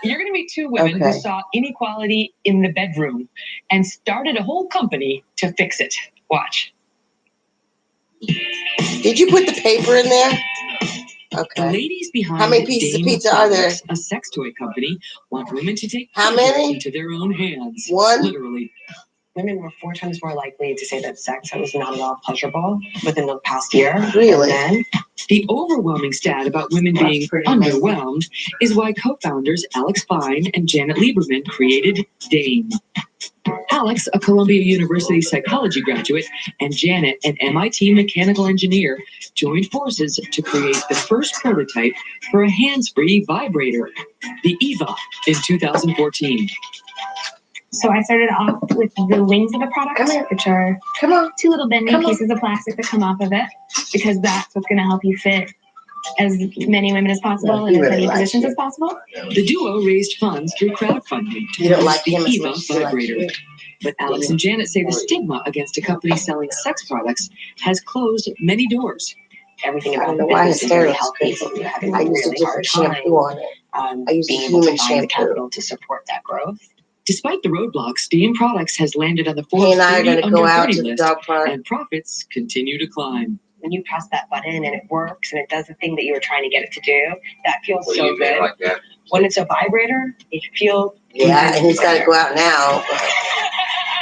You're going to meet two women who Okay. saw inequality in the bedroom and started a whole company to fix it. Watch. Did you put the paper in there? Okay. The ladies behind How many pieces of pizza are there? A sex toy company want women to take How pleasure many? into their own hands. One? Literally. Women were 4 times more likely to say that sex was not at all pleasurable within the past year. Really? Then, the overwhelming stat about women being underwhelmed is why co-founders Alex Fine and Janet Lieberman created DAME. Alex, a Columbia University psychology graduate, and Janet, an MIT mechanical engineer, joined forces to create the first prototype for a hands-free vibrator, the EVA, in 2014. So I started off with the wings of the product, which are two little bendy pieces of plastic that come off of it, because that's what's going to help you fit as many women as possible in as many positions as possible. The duo raised funds through crowdfunding to produce the EVA vibrator. But Alex and Janet say the stigma against a company selling sex products has closed many doors. Everything about the business is very healthy, but we're having a really hard time being able to find the capital to support that growth. Despite the roadblocks, DAME Products has landed on the He Forbes and I are 30 going to go under out 30 to the list, dog park. and profits continue to climb. When you press that button and it works and it does the thing that you were trying to get it to do, that feels so good. Like that. When it's a vibrator, it feels Yeah, and he's got to go out now. But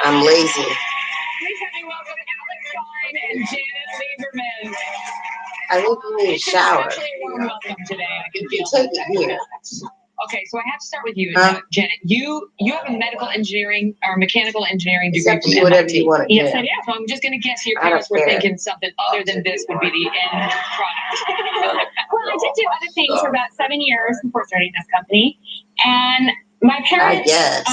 I'm lazy. Please help me welcome Alex Fine and Janet Lieberman. I think you need a shower. Especially a warm welcome today. I can feel Take that. it here. Okay, so I have to start with you, Huh? Janet. You have a medical engineering or mechanical engineering It's degree up to from you, whatever MIT. you want to Yes, do. I do. So I'm just going to guess your I don't parents were care. thinking something other than this would be the end product. Well, I did do other things for about 7 years before starting this company, and my parents. guess.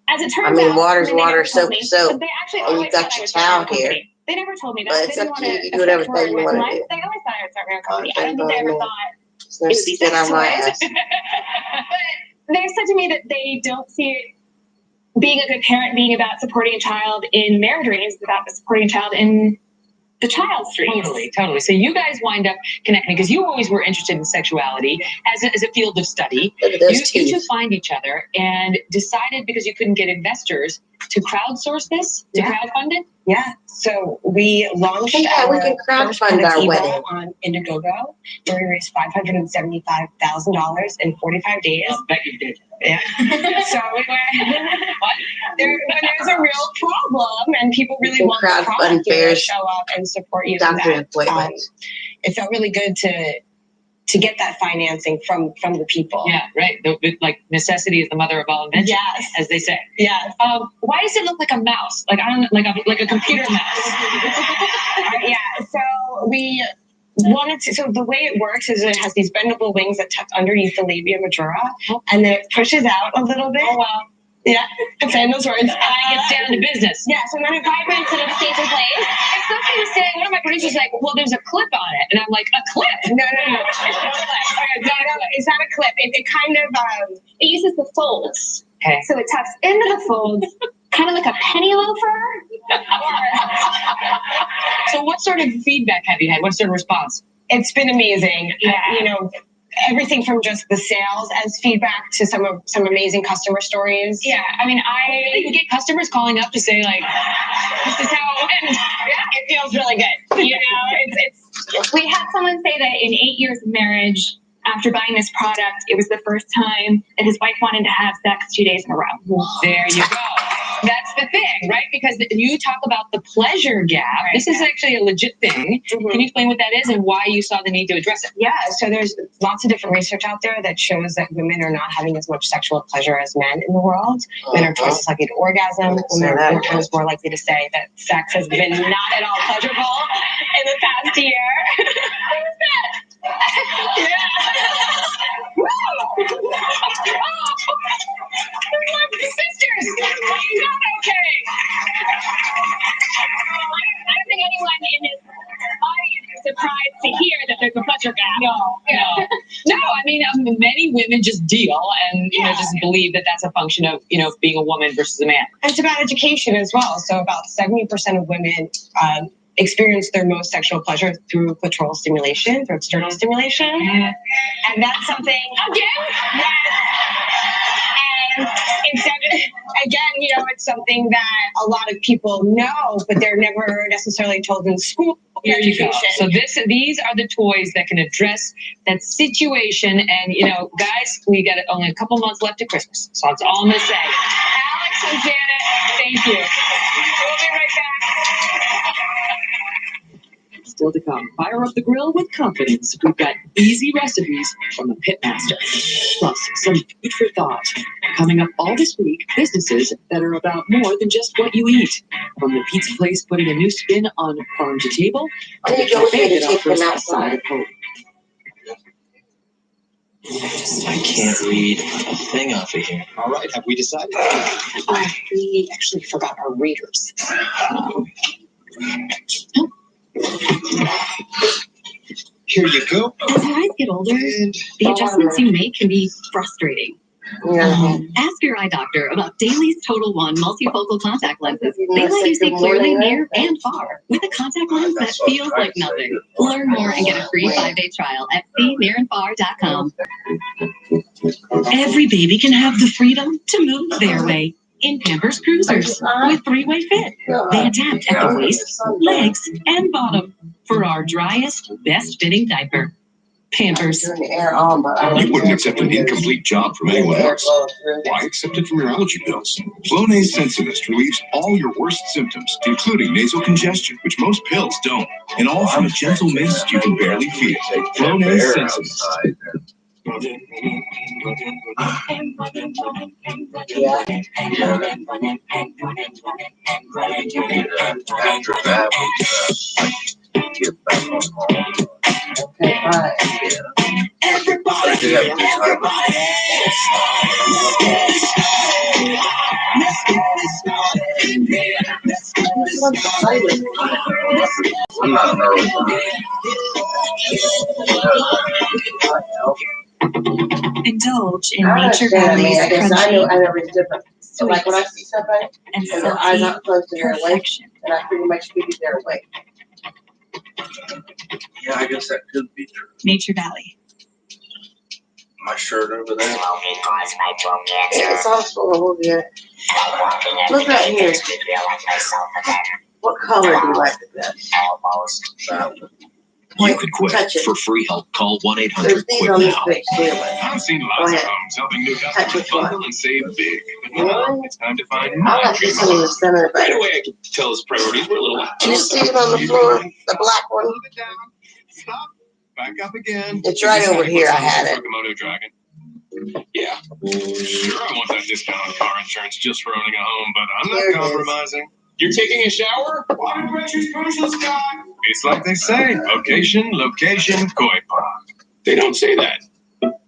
As it turns I mean, out, water's they water, never told soap me, is soap. but they actually And you always got thought I your would start my own towel here. company. They never told me that. But They it's didn't up want to to you. You do whatever affect where thing I you went in want to life. do. They always thought I would start my own company. I Fine don't think they by ever me. thought There's no it would be skin sex on my toys. ass. But they said to me that they don't see it being a good parent being about supporting a child in their dreams, about supporting a child in the child's dreams. Totally. So you guys wind up connecting because you always were interested in sexuality as a field of study. Look at those You teeth. two find each other and decided because you couldn't get investors to crowdsource this, to crowdfund it. Yeah. So we launched Yeah, we can first crowdfund our Positivo wedding. on Indiegogo, where we raised $575,000 in 45 days. Bet you did. Yeah. So we went, when there's a real problem and people really can want the crowdfund product, you know, bears show up and support you in doctor that. appointments. It felt really good to get that financing from the people. Yeah, right. Like necessity is the mother of all invention, Yes. as they say. Yeah. Why does it look like a mouse? Like I don't like a computer mouse. Yeah. So we wanted to. So the way it works is it has these bendable wings that tuck underneath the labia majora, and then it pushes out a little bit. Oh wow. Yeah, I'm saying those words. And then it gets down to business. Yes, and then it vibrates and it stays in place. It's something to say. One of my producers was like, "Well, there's a clip on it," and I'm like, "A clip? No. It's not a clip. It kind of It uses the folds. Okay. So it tucks into the folds, kind of like a penny loafer. So what sort of feedback have you had? What sort of response? It's been amazing. Yeah. You know, everything from just the sales as feedback to some amazing customer stories. Yeah, I mean, You get customers calling up to say like, "This is how it went." Yeah, it feels really good. You know, it's we had someone say that in 8 years of marriage, after buying this product, it was the first time that his wife wanted to have sex 2 days in a row. There you go. That's the thing, right? Because you talk about the pleasure gap. Right. This is actually a legit thing. Mhm. Can you explain what that is and why you saw the need to address it? Yeah, so there's lots of different research out there that shows that women are not having as much sexual pleasure as men in the world. Men are twice as likely to orgasm. Women are 4 times more likely to say that sex has been not at all pleasurable in the past year. How was that? Yeah. Sisters, you got okay. I don't think anyone in this audience is surprised to hear that there's a pleasure gap. No. I mean, many women just deal and just believe that that's a function of being a woman versus a man. And it's about education as well. So about 70% of women experience their most sexual pleasure through clitoral stimulation, through external stimulation. And that's something, again, and it's something that a lot of people know, but they're never necessarily told in school. Here you go. So these are the toys that can address that situation. And guys, we got only a couple months left to Christmas. So that's all I'm gonna say. Alex and Janet, thank you. We'll be right back. Still to come, fire up the grill with confidence. We've got easy recipes from the Pitmaster. Plus, some food for thought. Coming up all this week, businesses that are about more than just what you eat. From the pizza place putting a new spin on farm to table, There you go, we need to take them outside. of hope. I can't read a thing off of here. All right, have we decided? We actually forgot our readers. Here you go. As your eyes get older, the adjustments you make can be frustrating. Ask your eye doctor about Daly's Total One multifocal contact lenses. They let you see clearly near and far with a contact lens that feels like nothing. Learn more and get a free 5-day trial at seenearandfar.com. Every baby can have the freedom to move their way in Pampers Cruisers with 3-way fit. They adapt at the waist, legs, and bottom for our driest, best fitting diaper. Pampers. Turn the air on, but I You wouldn't accept an incomplete job from anyone else. Why accept it from your allergy pills? Flonase Sensimist relieves all your worst symptoms, including nasal congestion, which most pills don't, and all from a gentle mist you can barely feel. Flonase Sensimist. I'm not nervous. Indulge in I Nature understand. I mean, Valley's I guess I know crunchy, it's different. So like when I see somebody and and their eyes salty not closed and they're awake, perfection. and I pretty much figure they're awake. Yeah, I guess that could be true. Nature Valley. My shirt over there. It's all full of we'll get. Look right here. What color do you like the best? You could quit. Touch it. For free help, call There's 1-800 these quit on this now. big too. I've seen Go lots of ahead. homes helping new Touch customers which one? bundle and save big. But now Really? it's time to find I my like dream this one in the home. center Right better. away, I can tell his priorities were a little out. Do you see it on the floor? The black one? Stop. Back up again. It's right over here. I had it. Komodo dragon. Yeah. Sure, I want that discount on car insurance just for owning a home, but I'm Here it not is. compromising. You're taking a shower? Water pressure's crucial, Scott. It's like they say, location, koi pond. They don't say that.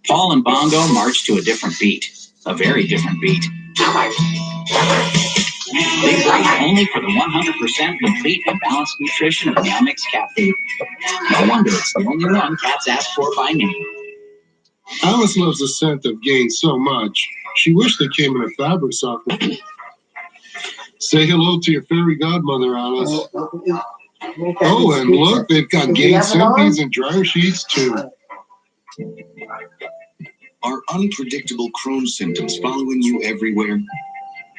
Paul and Bongo march to a different beat. A very different beat. They break only for the 100% complete and balanced nutrition of Meow Mix cat food. No wonder it's the only one cats ask for by name. Alice loves the scent of Gain so much. She wished they came in a fabric softener. Say hello to your fairy godmother, Alice. Oh, and look, they've got Gain Sempies and dryer sheets too. Are unpredictable Crohn's symptoms following you everywhere?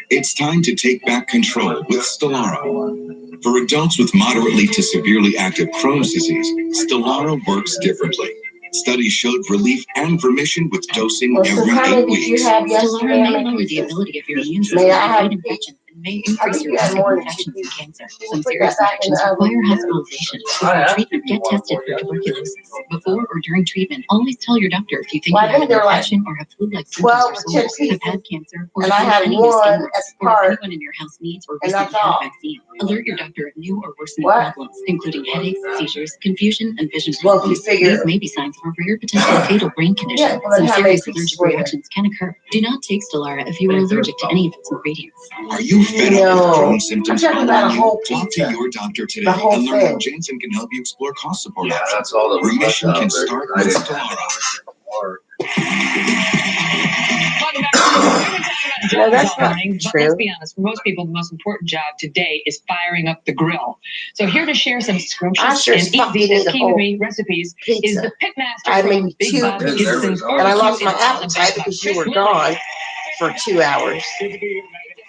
It's time to take back control with Stellara. For adults with moderately to severely active Crohn's disease, Stellara works differently. Studies showed relief and remission with dosing every 8 weeks. Stellara may lower the ability of your immune system to fight infections and may increase your risk of infections and cancer. Some serious infections require hospitalization. Before treatment, get tested for tuberculosis. Before or during treatment, always tell your doctor if you think you have an infection or have flu-like symptoms or sores, have had cancer, or And I have had any one skin, as or if part, anyone in your house needs or and recently that's had all. a vaccine. Alert your doctor of new or worsening What? problems, including headaches, seizures, confusion, and vision Well, you problems. figure- These may be signs of a rare potential fatal brain condition. Yeah, well, Some how serious many allergic were there? reactions can occur. Do not take Stellara if you are allergic to any of its ingredients. Are you fed up with Crohn's symptoms I'm talking about a following whole you? Talk to pizza. your doctor today The whole and learn how thing. Janssen can help you explore cost support Yeah, options. that's all that was Remission left can out there. start I with didn't Stellara. No, that's not But true. let's be honest, for most people, the most important job today is firing up the grill. So here to share some I scrumptious sure and as fuck easy need a came whole to me recipes is pizza. the Pitmaster I from made Big 2 Bob pizzas, Gibson's and I lost my Barbecue in appetite Alabama. because you were gone for 2 hours.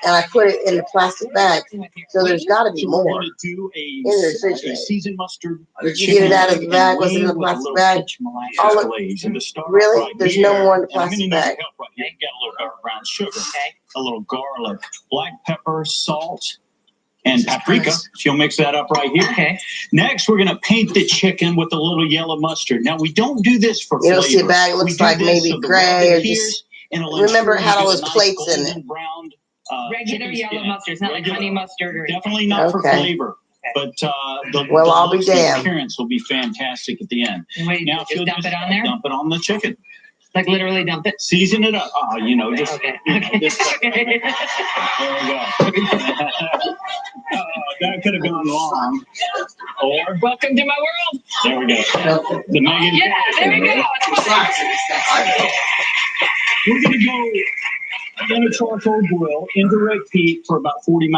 And I put it in a plastic bag, so there's got to be more in the refrigerator. Seasoned mustard. Did you get it out of the bag? Was it in a plastic bag? Oh, look. Really? There's no more in the plastic bag. You got a little dark brown sugar, a little garlic, black pepper, salt, and paprika. She'll mix that up right here. Okay. Next, we're going to paint the chicken with a little yellow mustard. Now, we don't do this for You don't flavor. see a bag. It We looks do like this maybe so the gray rub or adheres, just. and it'll Remember, it ensure had all you those get a plates in golden it. browned, Regular chicken yellow skin. mustard. It's not like honey mustard or Definitely not for Okay. flavor. But the, Well, the I'll be looks and damned. appearance will be fantastic at the end. And what do you Now, do? if you'll Just dump it on there? dump it on the chicken. Like literally dump it. Season it up. You know, just Okay. this stuff. There we go. That could have gone wrong. Or Welcome to my world. there we go. The Megan. Yeah, there we go. We're gonna go in a charcoal grill, indirect heat for about 40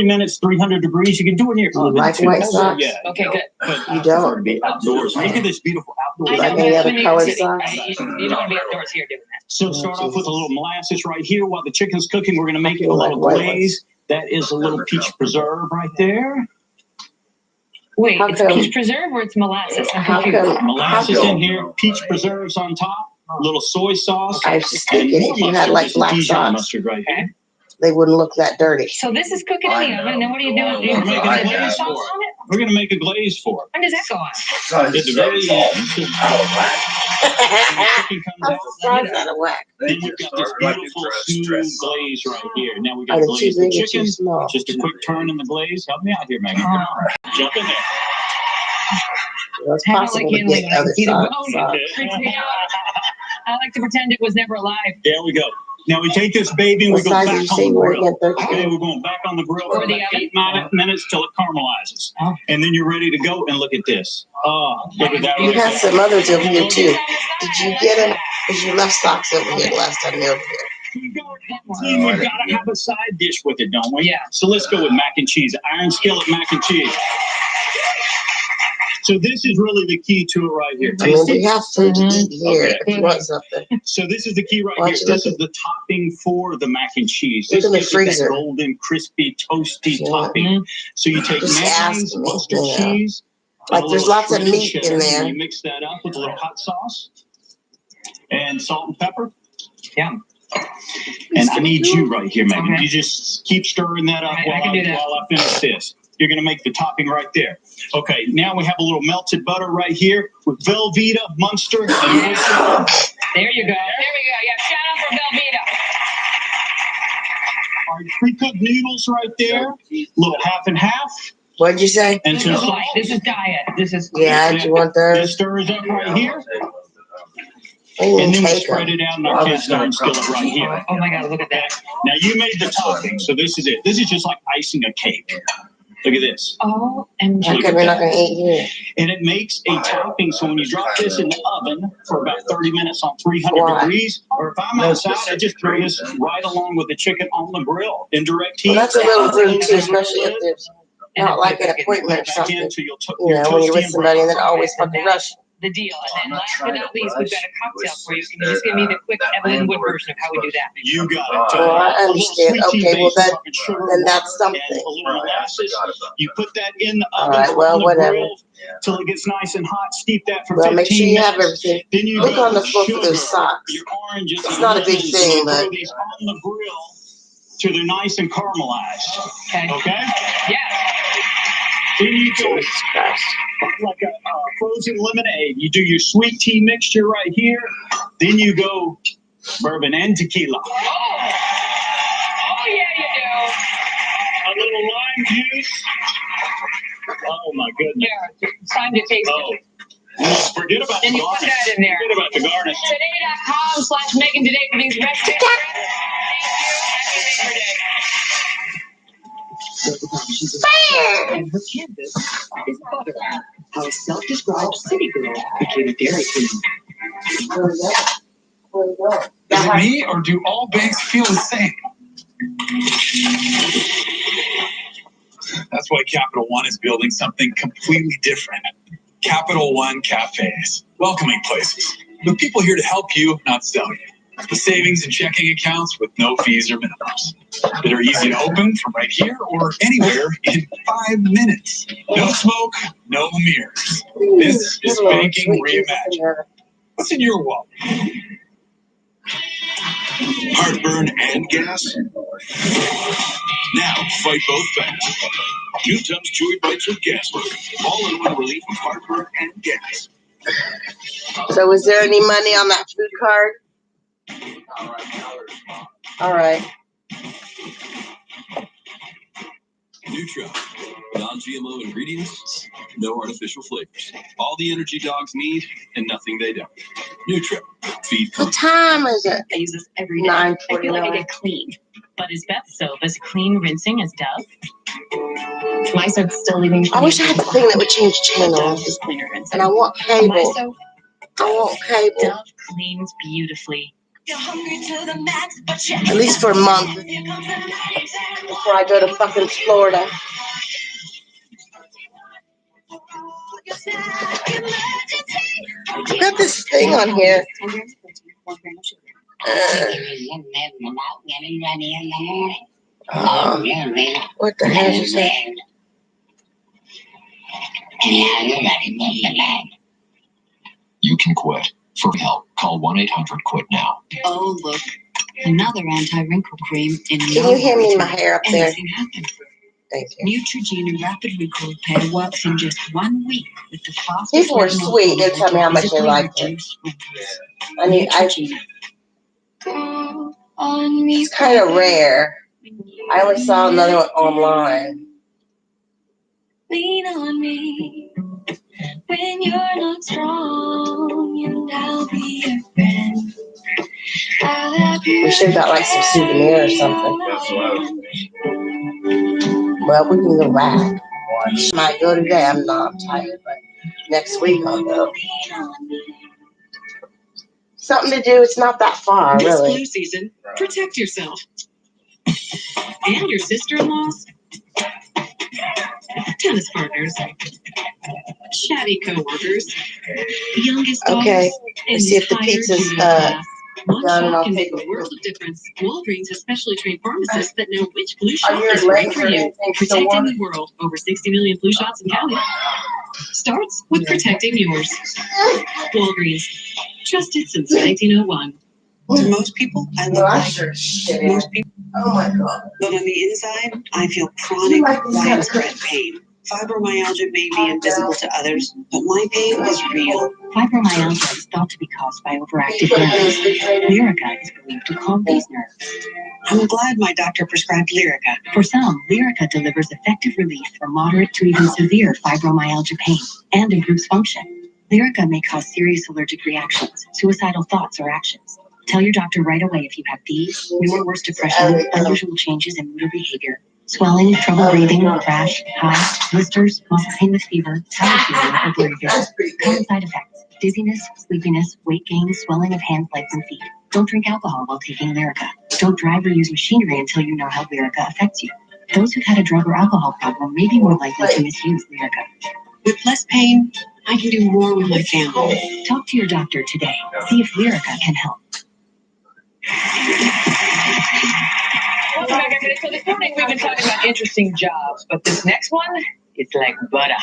minutes, 300 degrees. You can do it here. You like white socks? Yeah. Okay, good. But You I don't? prefer to be outdoors. Look at this beautiful outdoor. I Like know, any but other when you're colored sitting, socks? right? You don't want to be outdoors here doing that. So start off with a little molasses right here while the chicken's cooking. We're going to make it a Like little white glaze. That is a little peach preserve right there. Wait, How it's come- peach preserve or it's molasses? I'm How confused. come- Molasses in here, peach preserves on top, little soy sauce. I was just and thinking more if you had mustard. like This is black Dijon sauce, mustard right here. they wouldn't look that dirty. So this is cooking in the oven, and then what are you doing? Do you We're put making a chili glaze sauce for on it? it. We're gonna make a glaze for it. When does that go on? At the very end, chicken comes I'm out. surprised out of whack. Then you've got this beautiful smooth glaze right here. Now we got Are to they too glaze the big or too chicken. small? Just a quick turn in the glaze. Help me out here, Megan. Come on. Jump in there. Well, it's I don't possible like to get handling other either sauce. bone. I like to pretend it was never alive. There we go. Now we take this baby and we What go size back did you on say the you were grill. again? 13? Okay, we're going back on the grill Or for the about oven? 8 minutes till it caramelizes. And then you're ready to go, and look at this. Oh, look at that You right have there. some others over here too. Did you get them? Because you left socks over here the last time you were over here. See, we've got to have a side dish with it, don't we? Yeah. So let's go with mac and cheese. Iron skillet mac and cheese. So this is really the key to it right here. I mean, Taste we it. have food to eat here Okay. if you want something. So this is the key right Why here. don't you This look is the topping for the mac and cheese. Look This in the gives it that freezer. golden, crispy, toasty Yeah. topping. So you take Just mayonnaise, ask me, mustard you know. cheese, Like, and a there's little lots of shredded meat cheddar, in and there. you mix that up with a little hot sauce and salt and pepper. Yeah. And I need you right here, Megan. Okay. You just keep stirring that up I while can do that. while I finish this. You're going to make the topping right there. Okay, now we have a little melted butter right here with Velveeta, Munster, and There you go. There we go. Yeah, shout out for Velveeta. our pre-cooked noodles right there. Little half and half. What'd you say? And This some is salt. light. This is diet. This is Yeah, do you want those? This stirs up right here. Oh, And then we take spread 'em. it out in our cast iron skillet right here. Oh my God, look at that. Now you made the topping, so this is it. This is just like icing a cake. Look at this. Oh, and How come we're not going to eat here? And it makes a topping, so when you drop this in the oven for about 30 minutes on 300 Why? degrees, or if I'm outside, I just throw this right along with the chicken on the grill in direct heat. Well, that's a little rude too, especially if there's not like an appointment or Back something. in till you'll You know, when you're with toasty and somebody and then brown. always fucking rush. the deal. And then last but not least, we've got a cocktail for you. Can you just give me the quick Evelyn Wood version of how we do that? You got it. Well, I understand. Okay, well then that's And something. a little molasses. You put that in the All oven right, well, on the whatever. grill till it gets nice and hot. Steep that for Well, 15 make sure you have minutes. everything. Then you Look got on the floor for sugar, those socks. your oranges, It's and not a big lemons, thing, and you throw but these on the grill till they're nice and caramelized. Okay. Okay? Yeah. Then you go like a frozen lemonade. You do your sweet tea mixture right here. Then you go bourbon and tequila. Oh yeah, you A little lime juice. Oh my goodness. do. Yeah, it's time to taste it. Oh, forget about the Then you put garnish. that in there. Forget about the garnish. Today.com/Megan today for these recipes. Thank you. Happy Labor Day. And her canvas is butter. How a self-described city girl became a Dairy Queen. Is it me, or do all banks feel the same? That's why Capital One is building something completely different. Capital One Cafes. Welcoming places. With people here to help you, not sell you. With savings and checking accounts with no fees or minimums. That are easy to open from right here or anywhere in 5 minutes. No smoke, no mirrors. This is banking reimagined. What's in your wallet? Heartburn and gas? Now fight both fast. New Tums Chewy Bites with Gas Burger. All-in-one relief of heartburn and gas. So is there any money on that food card? All right. Nutra. Non-GMO ingredients, no artificial flavors. All the energy dogs need and nothing they don't. Nutra. Feed What time is it? I use this every day. I feel like I 9:49. get clean. But is Beth soap as clean rinsing as Dove? My soap's still leaving. I wish I had the thing that would change channels. Is cleaner rinsing. And I want My cable. soap, I want cable. Dove cleans beautifully. At least for a month. Before I go to fucking Florida. I got this thing on here. What the hell is that? You can quit. For help, call 1-800-QUIT now. Oh, look. Another anti-wrinkle cream in Can you hear me in my hair up there? Anything happens. Thank you. Neutrogena Rapid Wrinkle Repair works in just 1 week with the fastest. People were sweet. They tell me how much they liked it. I mean, it's kind of rare. I only saw another one online. Lean on me when you're not strong, and I'll be your friend. We should have got like some souvenir or something. Well, we can go back. Might go today. I'm not tired, but next week I'll go. Something to do. It's not that far, This really. flu season, protect yourself. And your sister-in-laws. Tennis partners. Chatty co-workers. Youngest Okay. daughters. Let's see if the pizza's One done, and shot I'll can take make it. a world of difference. Walgreens has specially trained pharmacists that know which flu Are shot your is right legs for or you. anything still Protecting warm? the world. Over 60 million flu shots in counting. Starts with protecting yours. Walgreens. Trusted since 1901. To most people, I look like most people. Oh my God. But on the inside, I feel chronic, widespread pain. Fibromyalgia may be invisible to others, but my pain is real. Fibromyalgia is thought to be caused by overactive nerves. Lyrica is believed to calm these nerves. I'm glad my doctor prescribed Lyrica. For some, Lyrica delivers effective relief for moderate to even severe fibromyalgia pain and improves function. Lyrica may cause serious allergic reactions, suicidal thoughts, or actions. Tell your doctor right away if you have these, new or worse depression, unusual changes in mood or behavior, swelling, trouble breathing, rash, hives, blisters, muscle pain with fever, tired feeling, or blurry vision. Common side effects: dizziness, sleepiness, weight gain, swelling of hands, legs, and feet. Don't drink alcohol while taking Lyrica. Don't drive or use machinery until you know how Lyrica affects you. Those who've had a drug or alcohol problem may be more likely to misuse Lyrica. With less pain, I can do more with my family. Talk to your doctor today. See if Lyrica can help. Welcome back, everybody. So this morning we've been talking about interesting jobs, but this next one, it's like butter.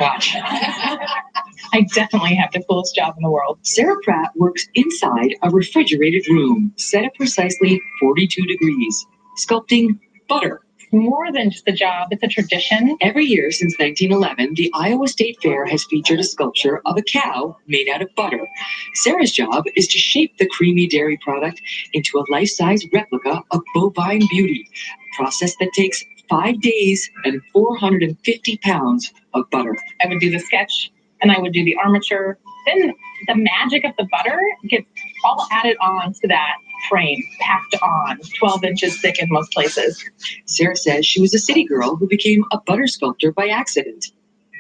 Watch. I definitely have the coolest job in the world. Sarah Pratt works inside a refrigerated room set at precisely 42 degrees, sculpting butter. More than just a job, it's a tradition. Every year since 1911, the Iowa State Fair has featured a sculpture of a cow made out of butter. Sarah's job is to shape the creamy dairy product into a life-size replica of bovine beauty, a process that takes 5 days and 450 pounds of butter. I would do the sketch and I would do the armature. Then the magic of the butter gets all added on to that frame, packed on, 12 inches thick in most places. Sarah says she was a city girl who became a butter sculptor by accident.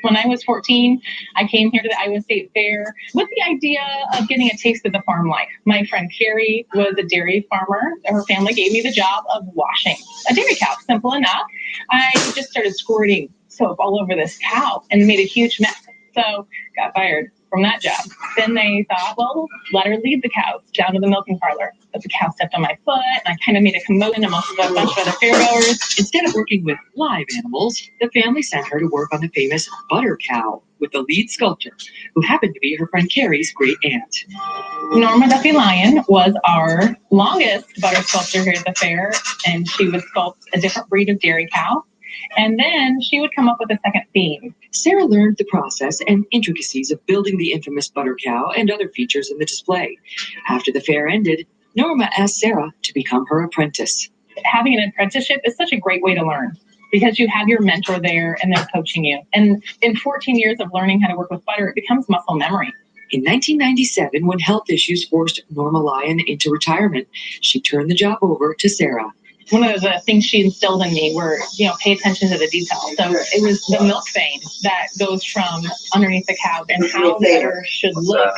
When I was 14, I came here to the Iowa State Fair with the idea of getting a taste of the farm life. My friend Carrie was a dairy farmer. Her family gave me the job of washing a dairy cow. Simple enough. I just started squirting soap all over this cow and made a huge mess. So got fired from that job. Then they thought, well, let her lead the cows down to the milking parlor. But the cow stepped on my foot, and I kind of made a commotion amongst a bunch of other fairgoers. Instead of working with live animals, the family sent her to work on the famous butter cow with the lead sculptor, who happened to be her friend Carrie's great aunt. Norma Duffy Lyon was our longest butter sculptor here at the fair, and she would sculpt a different breed of dairy cow. And then she would come up with a second theme. Sarah learned the process and intricacies of building the infamous butter cow and other features in the display. After the fair ended, Norma asked Sarah to become her apprentice. Having an apprenticeship is such a great way to learn because you have your mentor there and they're coaching you. And in 14 years of learning how to work with butter, it becomes muscle memory. In 1997, when health issues forced Norma Lyon into retirement, she turned the job over to Sarah. One of the things she instilled in me were, pay attention to the details. So it was the milk vein that goes from underneath the cow and how butter should look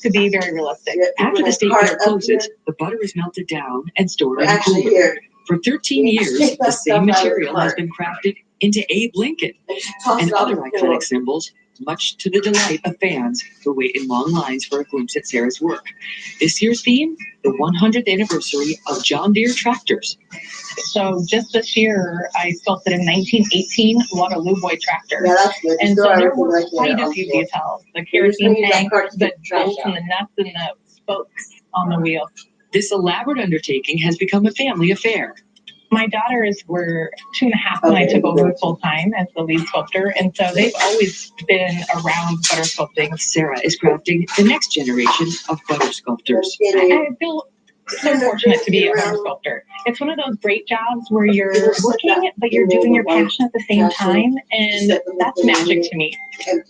to be very realistic. After the state fair closes, the butter is melted down and stored in a cooler. For 13 years, the same material has been crafted into Abe Lincoln and other iconic symbols much to the delight of fans who wait in long lines for a glimpse at Sarah's work. This year's theme, the 100th anniversary of John Deere tractors. So just this year, I sculpted a 1918 Waterloo Boy tractor. Yeah, that's good. And so Still there everything were right there quite a on few the floor. details. The kerosene Usually tank, that part's the trash bolts and out. the nuts and the spokes on the wheel. This elaborate undertaking has become a family affair. My daughters were 2.5 when I took over full time as the lead sculptor, and so they've always been around butter sculpting. Sarah is crafting the next generation of butter sculptors. I feel so fortunate to be a butter sculptor. It's one of those great jobs where you're working, but you're doing your passion at the same time, and that's magic to me.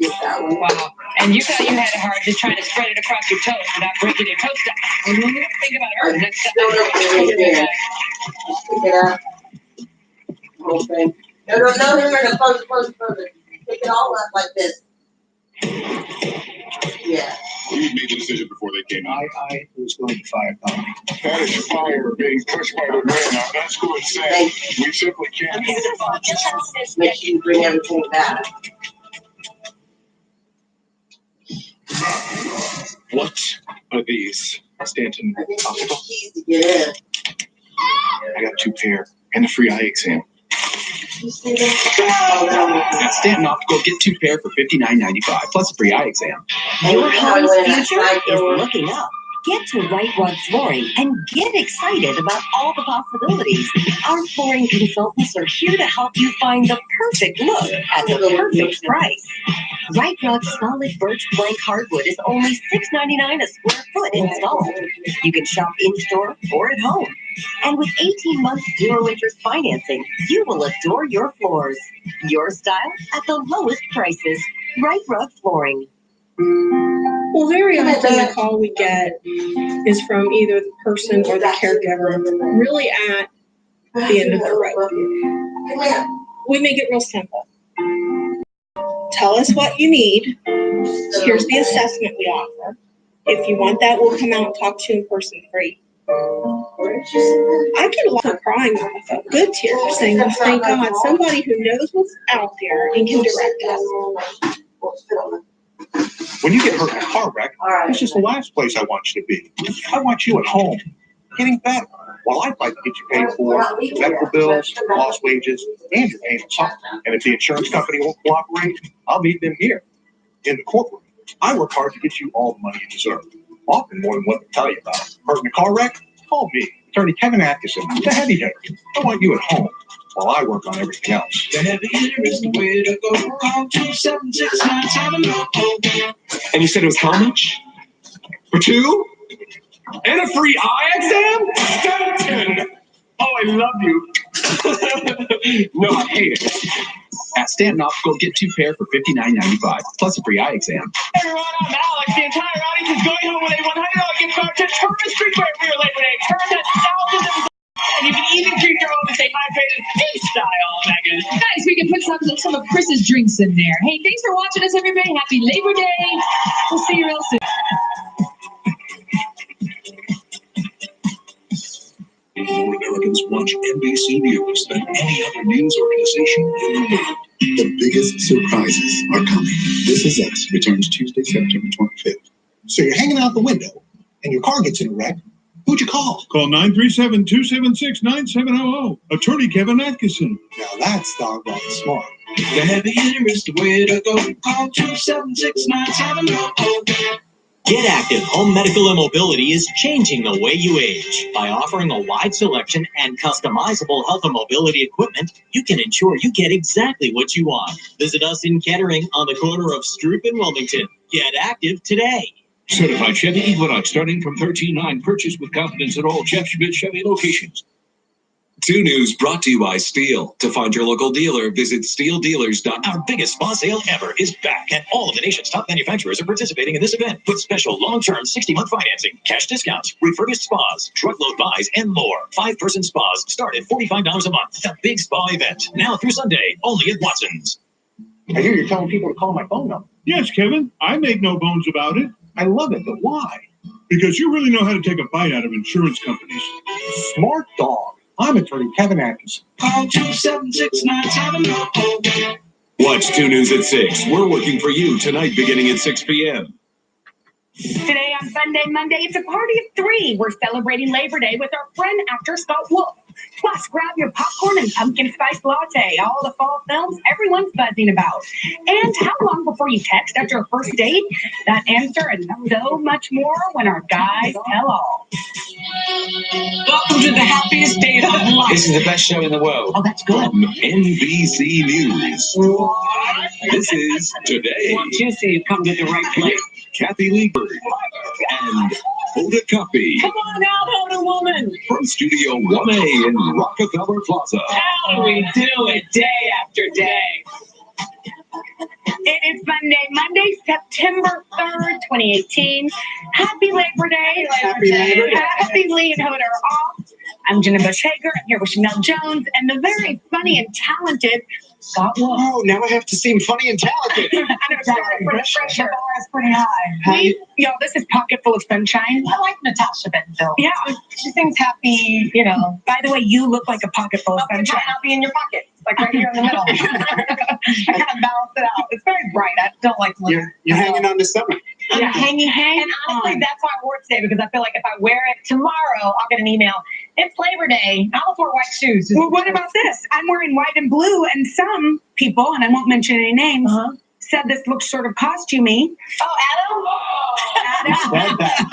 Wow. And you thought you had it hard just trying to spread it across your toast without breaking your toast up. Think about her. Pick it up. Whole thing. No, close. Pick it all up like this. Yeah. We made the decision before they came out. I was going to fire Tommy. That is fire being pushed by the man. Now that's going to say we simply can't. Make sure you bring everything back. What are these? Stanton Optical? Keys to get in. I got 2 pair and a free eye exam. You see that? At Stanton Optical, get 2 pair for $59.95 plus a free eye exam. Your home's future is looking up. Get to Right Rug Flooring and get excited about all the possibilities. Our flooring consultants are here to help you find the perfect look at the perfect price. Right Rug solid birch plank hardwood is only $6.99 a square foot installed. You can shop in-store or at home. And with 18 months zero-interest financing, you will adore your floors. Your style at the lowest prices. Right Rug Flooring. Well, very often the call we get is from either the person or the caregiver really at the end of their rope. We make it real simple. Tell us what you need. Here's the assessment we offer. If you want that, we'll come out and talk to you in person free. I get a lot of crying on the phone. Good tears saying, oh, thank God, somebody who knows what's out there and can direct us. When you get hurt in a car wreck, that's just the last place I want you to be. I want you at home, getting better. Well, I'd like to get you paid for medical bills, lost wages, and your payment something. And if the insurance company won't cooperate, I'll meet them here in the courtroom. I work hard to get you all the money you deserve, often more than what they tell you about. Hurt in a car wreck? Call me, Attorney Kevin Atkinson, the heavy hitter. I want you at home while I work on everything else. The heavy hitter is the way to go. Call 276-9700. And you said it was how much? For 2? And a free eye exam? Stanton! Oh, I love you. No, I hate it. At Stanton Optical, get 2 pair for $59.95 plus a free eye exam. Everyone, I'm Alex. The entire audience is going home with a $100 gift card to Turner Streetwear for your Labor Day. Turn that thousands of. And you can even treat your own to say hydrated peace style, Megan. Nice, we can put some of Chris's drinks in there. Hey, thanks for watching us, everybody. Happy Labor Day. We'll see you real soon. More Americans watch NBC News than any other news organization in the world. The biggest surprises are coming. This Is Us returns Tuesday, September 25th. So you're hanging out the window, and your car gets in a wreck. Who'd you call? Call 937-276-9700. Attorney Kevin Atkinson. Now that's doggone smart. The heavy hitter is the way to go. Call 276-9700. Get Active Home Medical and Mobility is changing the way you age. By offering a wide selection and customizable health and mobility equipment, you can ensure you get exactly what you want. Visit us in Kettering on the corner of Stroop and Wilmington. Get active today. Certified Chevy Equinox starting from $13,900. Purchase with confidence at all Jeff Schmidt Chevy locations. 2 News brought to you by Steel. To find your local dealer, visit steeldealers.com. Our biggest spa sale ever is back, and all of the nation's top manufacturers are participating in this event with special long-term 60-month financing, cash discounts, refurbished spas, truckload buys, and more. 5-person spas start at $45 a month. The big spa event, now through Sunday, only at Watson's. I hear you're telling people to call my phone number. Yes, Kevin, I make no bones about it. I love it, but why? Because you really know how to take a bite out of insurance companies. Smart dog. I'm Attorney Kevin Atkinson. Call 276-9700. Watch 2 News at 6. We're working for you tonight beginning at 6 p.m. Today on Sunday, Monday, it's a party of 3. We're celebrating Labor Day with our friend actor Scott Wolf. Plus, grab your popcorn and pumpkin spice latte. All the fall films everyone's buzzing about. And how long before you text after a first date? That answer and so much more when our guys tell all. Welcome to the happiest day of my life. This is the best show in the world. Oh, that's good. From NBC News. What? This is Today. Well, Juicy, you've come to the right place. Kathy Lieberg and Hoda Kotb Come on out, Hoda Woman. from Studio 1A in Rockefeller Plaza. How do we do it day after day? It is Monday, September 3rd, 2018. Happy Labor Day. Happy Labor Day. Happy Lee and Hoda are off. I'm Jenna Bush Hager. I'm here with Chanel Jones and the very funny and talented Scott Wolf. Oh, now I have to seem funny and talented. I know, sorry, the pressure bar is pretty high. This is Pocket Full of Sunshine. I like Natasha Bentonville. Yeah, she sings happy, By the way, you look like a pocket full of sunshine. I'll be in your pocket, like right here in the middle. I kind of balance it out. It's very bright. I don't like to look. You're hanging on to summer. Yeah, hang. And honestly, that's why I wore it today, because I feel like if I wear it tomorrow, I'll get an email. It's Labor Day. I almost wore white shoes. Well, what about this? I'm wearing white and blue, and some people, and I won't mention any names, said this looks sort of costumey. Oh, Adam? Said that.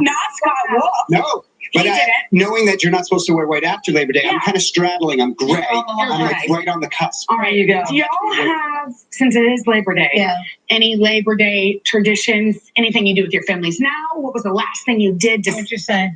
Not Scott Wolf. No. But knowing that you're not supposed to wear white after Labor Day, I'm kind of straddling. I'm gray. I'm like right on the cusp. All right, you go. Do y'all have, since it is Labor Day, any Labor Day traditions? Anything you do with your families now? What was the last thing you did? What'd you say?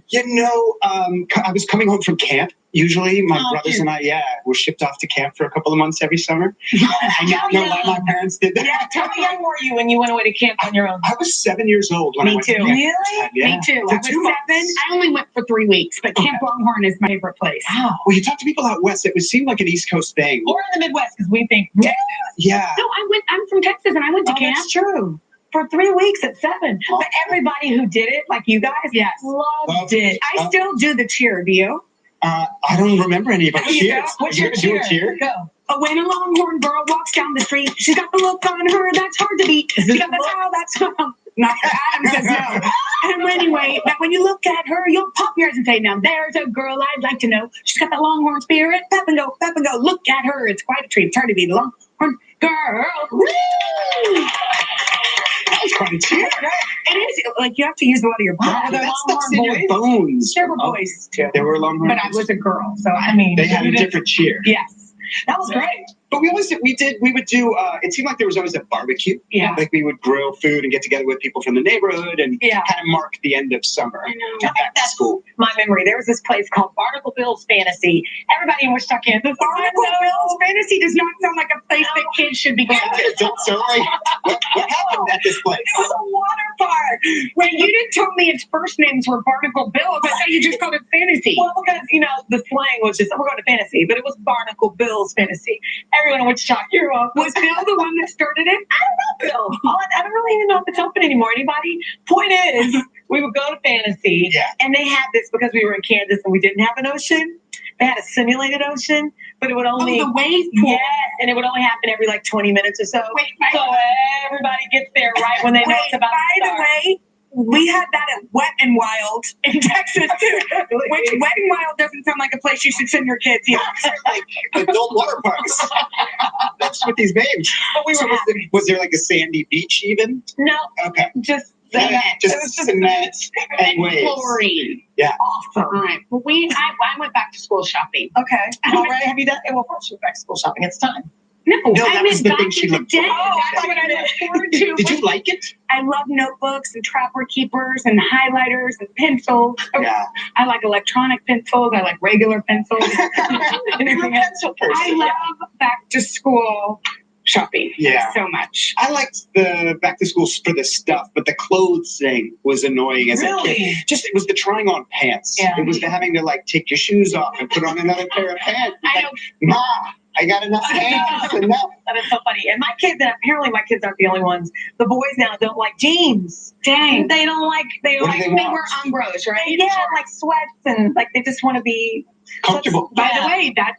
I was coming home from camp. Usually, my brothers and I, were shipped off to camp for a couple of months every summer. I now know why my parents did that. Yeah, how young were you when you went away to camp on your own? I was 7 years old when I went to camp. Really? Yeah. Me too. I was 7. I only went for 3 weeks, but Camp Longhorn is my favorite place. Wow. Well, you talk to people out west, it would seem like an East Coast thing. Or in the Midwest, because we think Texas. Yeah. No, I'm from Texas, and I went to camp. That's true. For 3 weeks at 7. But everybody who did it, like you guys, loved it. I still do the cheer. Do you? I don't remember any of our cheers. What's your cheer? Go. When a Longhorn girl walks down the street, she's got the look on her that's hard to beat. She got the towel that's not Adam says no. And anyway, that when you look at her, you'll pop yours and say, "Now there's a girl I'd like to know. She's got the Longhorn spirit. Pep and go, pep and go. Look at her. It's quite a treat. It's hard to beat a Longhorn girl." Woo! That was quite a cheer. It is like you have to use a lot of your body. That stuff's in your bones. There were boys too. There were Longhorn. But I was a girl, so I mean, they had a different cheer. Yes. That was great. But we would do, it seemed like there was always a barbecue. Yeah. Like we would grill food and get together with people from the neighborhood and Yeah. kind of mark the end of summer. I know. Back to school. My memory. There was this place called Barnacle Bill's Fantasy. Everybody in Wichita, Kansas. Barnacle Bill's Fantasy does not sound like a place that kids should be going to. What happened at this place? It was a water park. Wait, you didn't tell me its first names were Barnacle Bill. I thought you just called it Fantasy. Well, because, the slang was just, we're going to Fantasy, but it was Barnacle Bill's Fantasy. Everyone in Wichita, you're welcome. Was Bill the one that started it? I don't know, Bill. I don't really even know if it's open anymore. Anybody? Point is, we would go to Fantasy, and they had this because we were in Kansas and we didn't have an ocean. They had a simulated ocean, but it would only the wave pool. Yes, and it would only happen every 20 minutes or so. So everybody gets there right when they know it's about to start. By the way, we had that at Wet and Wild in Texas too. Which Wet and Wild doesn't sound like a place you should send your kids. Like adult water parks. That's what these names. But we were happy. Was there like a sandy beach even? No. Okay. Just Cement. Just cement and waves. Chlorine. Yeah. Awesome. All right. Well, I went back to school shopping. Okay. All right. Have you done? Well, first you went back to school shopping. It's time. No, that was the thing she looked for. That's what I look forward to. Did you like it? I love notebooks and trapper keepers and highlighters and pencils. Yeah. I like electronic pencils. I like regular pencils. Anything else? I love back to school shopping so much. I liked the back to school for the stuff, but the clothes thing was annoying as a kid. Just it was the trying on pants. Yeah. It was the having to take your shoes off and put on another pair of pants. Ma, I got enough hands enough. That is so funny. And my kids, and apparently my kids aren't the only ones. The boys now don't like jeans. Dang. They don't like. They What do like. they They want? wear Umbros, right? Yeah, like sweats and like they just want to be Comfortable. By the way, that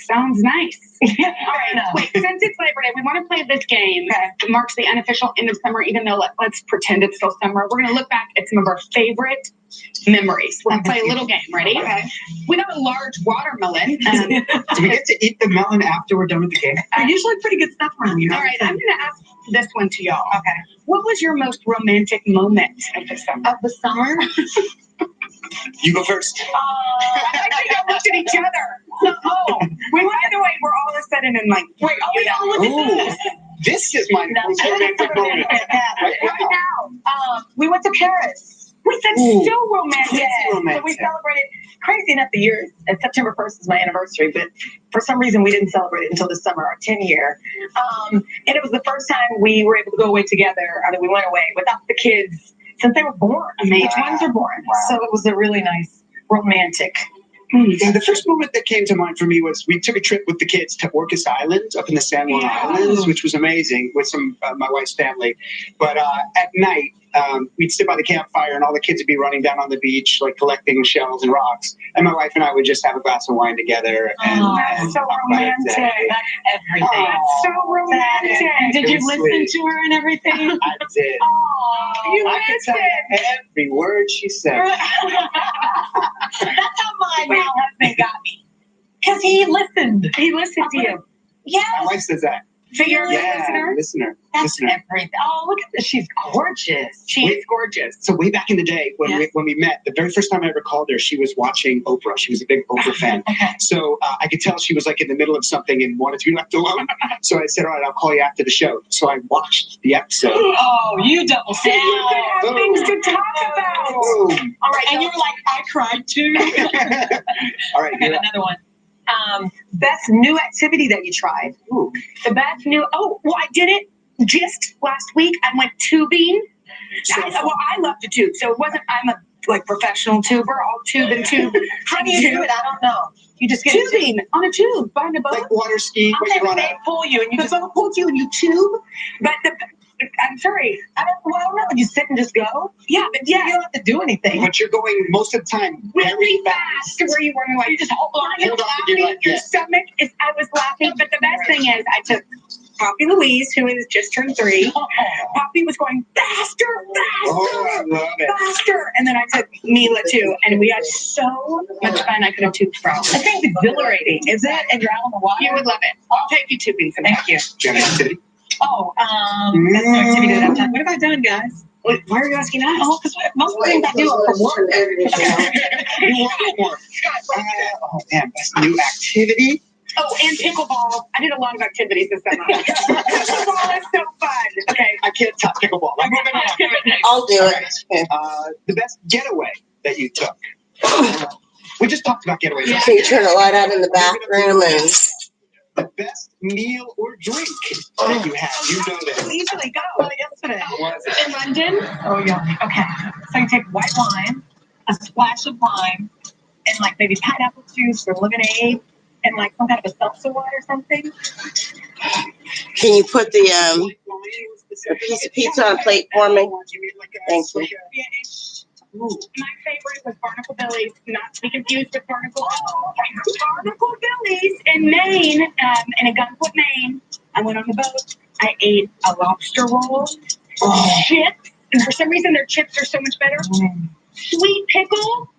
sounds nice. All right, know. wait, since it's Labor Day, we want to play this game. It marks the unofficial end of summer, even though let's pretend it's still summer. We're going to look back at some of our favorite memories. We're going to play a little game. Ready? Okay. We got a large watermelon. Do we get to eat the melon after we're done with the game? They're usually pretty good stuff around here. All right, I'm going to ask this one to y'all. Okay. What was your most romantic moment of the summer? Of the summer? You go first. I think y'all looked at each other. Oh, by the way, we're all of a sudden in like, Wait, we all look at this. This is my most romantic moment. Right now. We went to Paris. we said Ooh. so romantic. Yeah, so we celebrated. Crazy enough, the year, and September 1st is my anniversary, but for some reason we didn't celebrate it until this summer, our 10-year. And it was the first time we were able to go away together, or that we went away without the kids since they were born. Amazing. The twins are born. Wow. So it was a really nice romantic. Yeah, the first moment that came to mind for me was we took a trip with the kids to Orcas Island up in the San Juan Islands, which was amazing with some my wife's family. But at night, we'd sit by the campfire and all the kids would be running down on the beach, like collecting shells and rocks. And my wife and I would just have a glass of wine together. And so romantic. That's everything. So romantic. Did you listen Sweet. to her and everything? I did. You I could tell you every word she said. That's how my now husband got me. Because he listened. He listened to you. Yes. My wife says that. So you're a good Yeah, listener? That's everything. Oh, look at this. She's gorgeous. She is gorgeous. So way back in the day when Yes. we met, the very first time I ever called her, she was watching Oprah. She was a big Oprah fan. Okay. So I could tell she was like in the middle of something and wanted to be left alone. So I said, all right, I'll call you after the show. So I watched the episode. Oh, you double So you could have Boom. things to talk about. Boom. All right, And you were like, I cried too. All right, Okay, you're up. another one. Best new activity that you tried. Ooh. the best new. Oh, well, I did it just last week. I went tubing. I love to tube, so it wasn't. I'm a like professional tuber. I'll tube and tube. How do you do it? I don't know. You just get Tubing on a tube, behind a boat. Like water skiing, but Okay, you run they out. pull you and you The just. boat pulls you and you tube, but I'm sorry. I don't know. You sit and just go. Yeah, but You don't have to do anything. But you're going most of the time really fast to where you were like, You just hold on. you're Hold on to laughing, your leg, your yeah. stomach is. I was laughing, but the best thing is, I took Poppy Louise, who is just turned 3. Poppy was going faster, Oh, I love it. faster, and then I took Mila too, and we had so much fun. I could have tubed for hours. I think it's exhilarating, is it? And you're out on the water. You would love it. I'll take you tubing sometime. Thank you. Do you have an activity? Oh, that's an activity that I've done. What have I done, guys? Wait, why are you asking us? Oh, because most of the things I do are for work. You want more? Oh man, best new activity. Oh, and pickleball. I did a lot of activities this summer. Pickleball is so fun. Okay. I can't top pickleball. I'm moving on. I'll do it. The best getaway that you took. We just talked about getaways. So you turn the light on in the bathroom and The best meal or drink that you had. You know that. Easily go. Yesterday. What was it? In London? Oh, yeah. Okay. So you take white wine, a splash of lime, and like maybe pineapple juice or lemonade, and like some kind of a seltzer water or something. can you put the piece of pizza on a plate for me? Thank you. My favorite was Barnacle Billy's, not to be confused with Barnacle Billy's in Maine, in a Gunport, Maine. I went on the boat. I ate a lobster roll, chips, and for some reason their chips are so much better. Sweet pickle,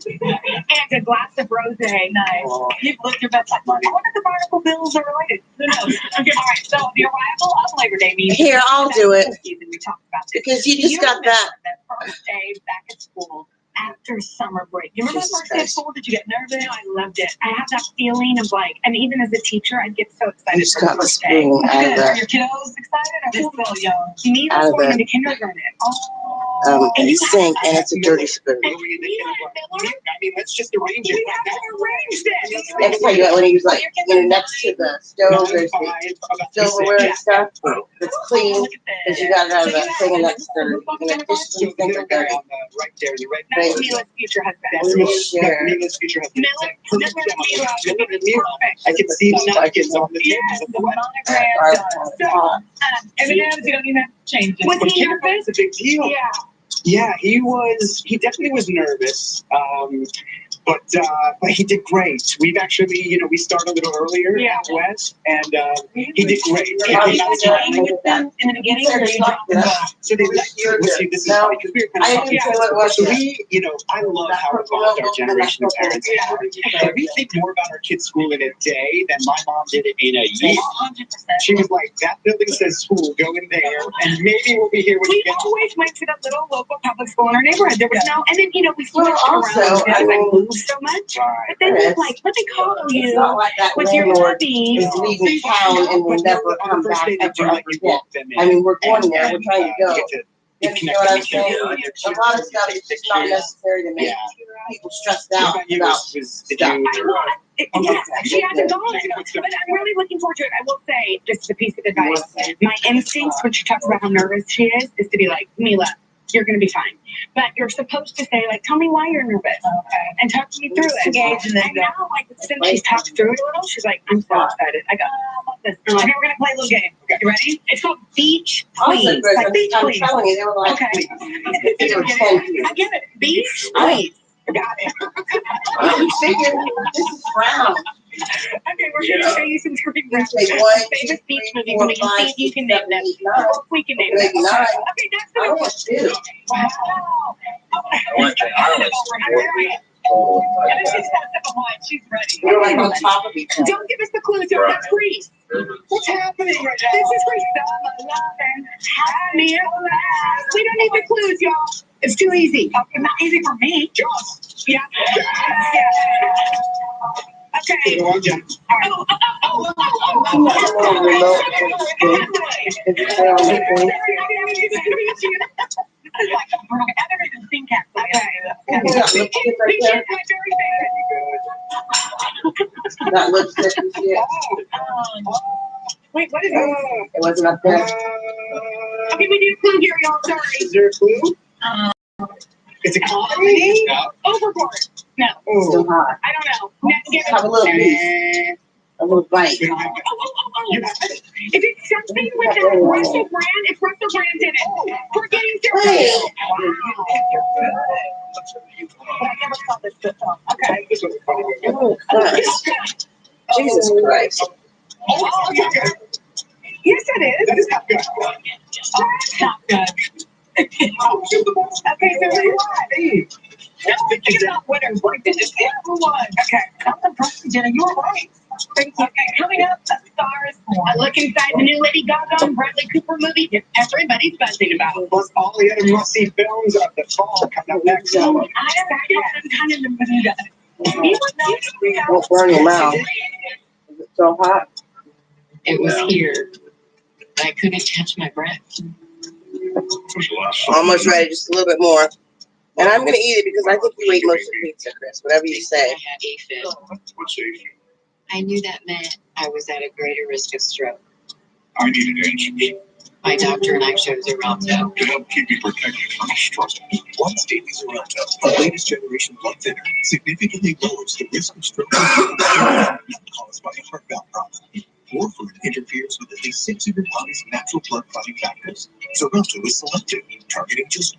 and a glass of rosé. Nice. You've lived your best life. I wonder if the Barnacle Bills are related. Who knows? Okay. All right. So the arrival of Labor Day means Here, I'll do it. We talked about this. Because you Do just got remember that. that first day back at school after summer break. You remember that Jesus first day of Christ. school? Did you get nervous? I loved it. I have that feeling of like, and even as a teacher, I'd get so excited Just for the got the first day. spoon out of Good. Are the your kiddos excited? Or they're still young? Me Out was of going the- into kindergarten. Oh, a sink, and it's a dirty spoon. I mean, let's just arrange it. I can tell you that when he was like, next to the stove, there's the silverware and stuff that's clean, because you got it out of that thing, and that's dirty. And the dishes and things are dirty. Right there, you're right. Thank you. Mila's future husband. Share. Mila's future husband. Mila, I can see the napkins on the table. M&M's, you don't even have to change it. Was he nervous? It's a big deal. Yeah. Yeah, he was. He definitely was nervous. But he did great. We've actually, we started a little earlier out west, and he did great. He came out smiling. With them in the beginning, or you So they let you. See, this is funny because we were kind of talking. So we, I love how involved our generation of parents are. And we think more about our kids' school in a day than my mom did it in a year. 100%. She was like, "That building says school. Go in there, and maybe we'll be here when you We get." always went to the little local public school in our neighborhood. There was no, and then we switched also, around because I I mean, moved so much. But then it's like, let me call you It's not like that with your landlord hubby. is leaving town and will never come back ever again. I mean, we're going there. We're trying to go. You know what I'm saying? A lot of stuff is just not necessary to make people stressed out about stuff. Yes, she hasn't gone, but I'm really looking forward to it. I will say, just a piece of advice. My instincts when she talks about how nervous she is to be like, Mila, you're going to be fine. But you're supposed to say, like, tell me why you're nervous and talk to me through it. And now, since she's talked through it a little, she's like, I'm so excited. I go, I love this. And we're going to play a little game. You ready? It's called Beach Please. Like, Beach Please. I'm telling you, they were like, okay. I get it. Beach Please. Got it. I'm thinking, this is brown. Okay, we're going to show you some screen grabs. Famous beach movies. Four, We can see if you can name them. We can name them. Maybe not. Okay, that's the one. Two. Wow. I went to Ireland. And then she's got a sip of wine. She's ready. We're like on top of each other. Don't give us the clues. That's Greece. What's happening right now? This is Greece. Summer loving. Happy at last. We don't need the clues, y'all. It's too easy. Not easy for me. Just. Yeah. Okay. All right. I've never even seen cats. That lipstick you see it? Wait, what is it? It wasn't up there. Okay, we need a clue here, y'all. Sorry. Is there a clue? It's a comedy? No. Overboard. No. It's still hot. I don't know. Have a little piece. A little bite. Is it something with that Russell Brand? It's Russell Brand in it. We're getting serious. I never saw this before. Okay. Jesus Christ. Oh, yes, it is. That is not good. That's not good. Okay, so who won? Think about winners. What did this get? Who won? Okay. I'm impressed, Jenna. You were right. Okay, coming up, A Star Is Born. A look inside the new Lady Gaga and Bradley Cooper movie that everybody's buzzing about. Plus all the other must-see films of the fall coming up next. I'm kind of the Don't burn your mouth. Is it so hot? It was here. I couldn't catch my breath. Almost ready, just a little bit more. And I'm going to eat it because I think you ate most of the pizza, Chris, whatever you say. I had AFib. I knew that meant I was at a greater risk of stroke. I needed answers. My doctor and I chose Xarelto. To help keep you protected from stroke. Once daily Xarelto, the latest generation blood thinner, significantly lowers the risk of stroke caused by a heart valve problem. Warfarin interferes with at least 6 of your body's natural blood clotting factors. Xarelto is selective, targeting just